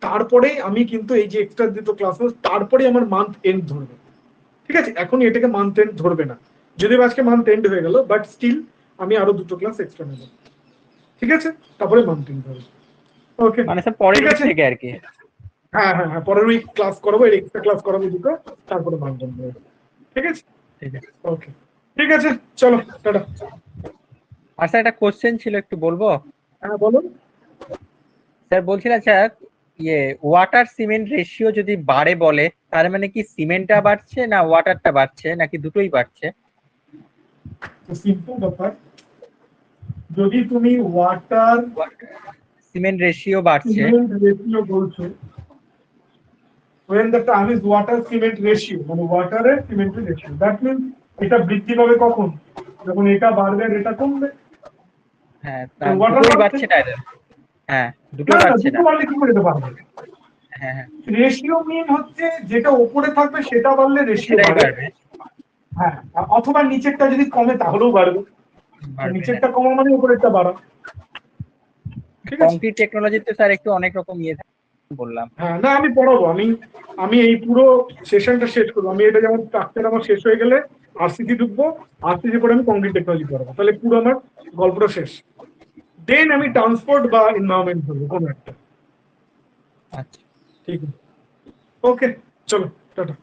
তারপরে আমি কিন্তু এই যে এক্সট্রা দুটো ক্লাস নেব, তারপরে আমার মান্থ এন্ড ধরবে, ঠিক আছে। এখন এটাকে মান্থ এন্ড ধরবে না, যদিও আজকে মান্থ এন্ড হয়ে গেল, বাট স্টিল আমি আরো দুটো ক্লাস এক্সট্রা নেব, ঠিক আছে, তারপরে মান্থ এন্ড ধরবে। ওকে, মানে স্যার পরের ঠিক week আছে, থেকে আর কি। হ্যাঁ হ্যাঁ হ্যাঁ, পরের উইক ক্লাস করাবো, এক্সট্রা ক্লাস করাবো দুটো, তারপরে মান্থ এন্ড ধরবে, ঠিক আছে, ঠিক আছে। ওকে, ঠিক আছে, চলো টাটা। আর স্যার একটা কোশ্চেন ছিল, একটু বলবো? হ্যাঁ বলো। স্যার বলছিলাম স্যার, ওয়াটার সিমেন্ট রেশিও যদি বাড়ে বলে, তার মানে কি সিমেন্টটা বাড়ছে না ওয়াটারটা বাড়ছে, নাকি দুটোই বাড়ছে? সিম্পল ব্যাপার, যদি তুমি ওয়াটার সিমেন্ট রেশিও বাড়ছে, সিমেন্ট রেশিও বলছো, when the term is water cement ratio, মানে ওয়াটারের সিমেন্টের রেশিও, দ্যাট মিন্স এটা বৃদ্ধি পাবে কখন, যখন এটা বাড়বে আর এটা কমবে। হ্যাঁ, water দুটোই বাড়ছে। বাড়ছে না? হ্যাঁ, দুটো না না, বাড়ছে না। দুটো বাড়লে কি করে এটা বাড়বে? হ্যাঁ হ্যাঁ, রেশিও মিন হচ্ছে যেটা উপরে থাকবে সেটা বাড়লে রেশিও সেটাই বাড়বে, বাড়বে। হ্যাঁ, অথবা নিচেরটা যদি কমে তাহলেও বাড়বে, বাড়বে, নিচেরটা কমা মানে উপরেরটা বাড়া, ঠিক আছে। কংক্রিট টেকনোলজিতে স্যার একটু অনেক রকম বললাম। হ্যাঁ, না আমি পড়াবো, আমি এই পুরো সেশনটা শেষ করবো। আমি এটা যেমন চারটে আমার শেষ হয়ে গেলে আরসিসি ঢুকবো, আরসিসি পরে আমি কংক্রিট টেকনোলজি পড়াবো, তাহলে পুরো আমার গল্পটা শেষ। দেন আমি ট্রান্সপোর্ট বা এনভায়রনমেন্ট ধরবো কোনো একটা, আচ্ছা, ঠিক আছে, ওকে, চলো টাটা।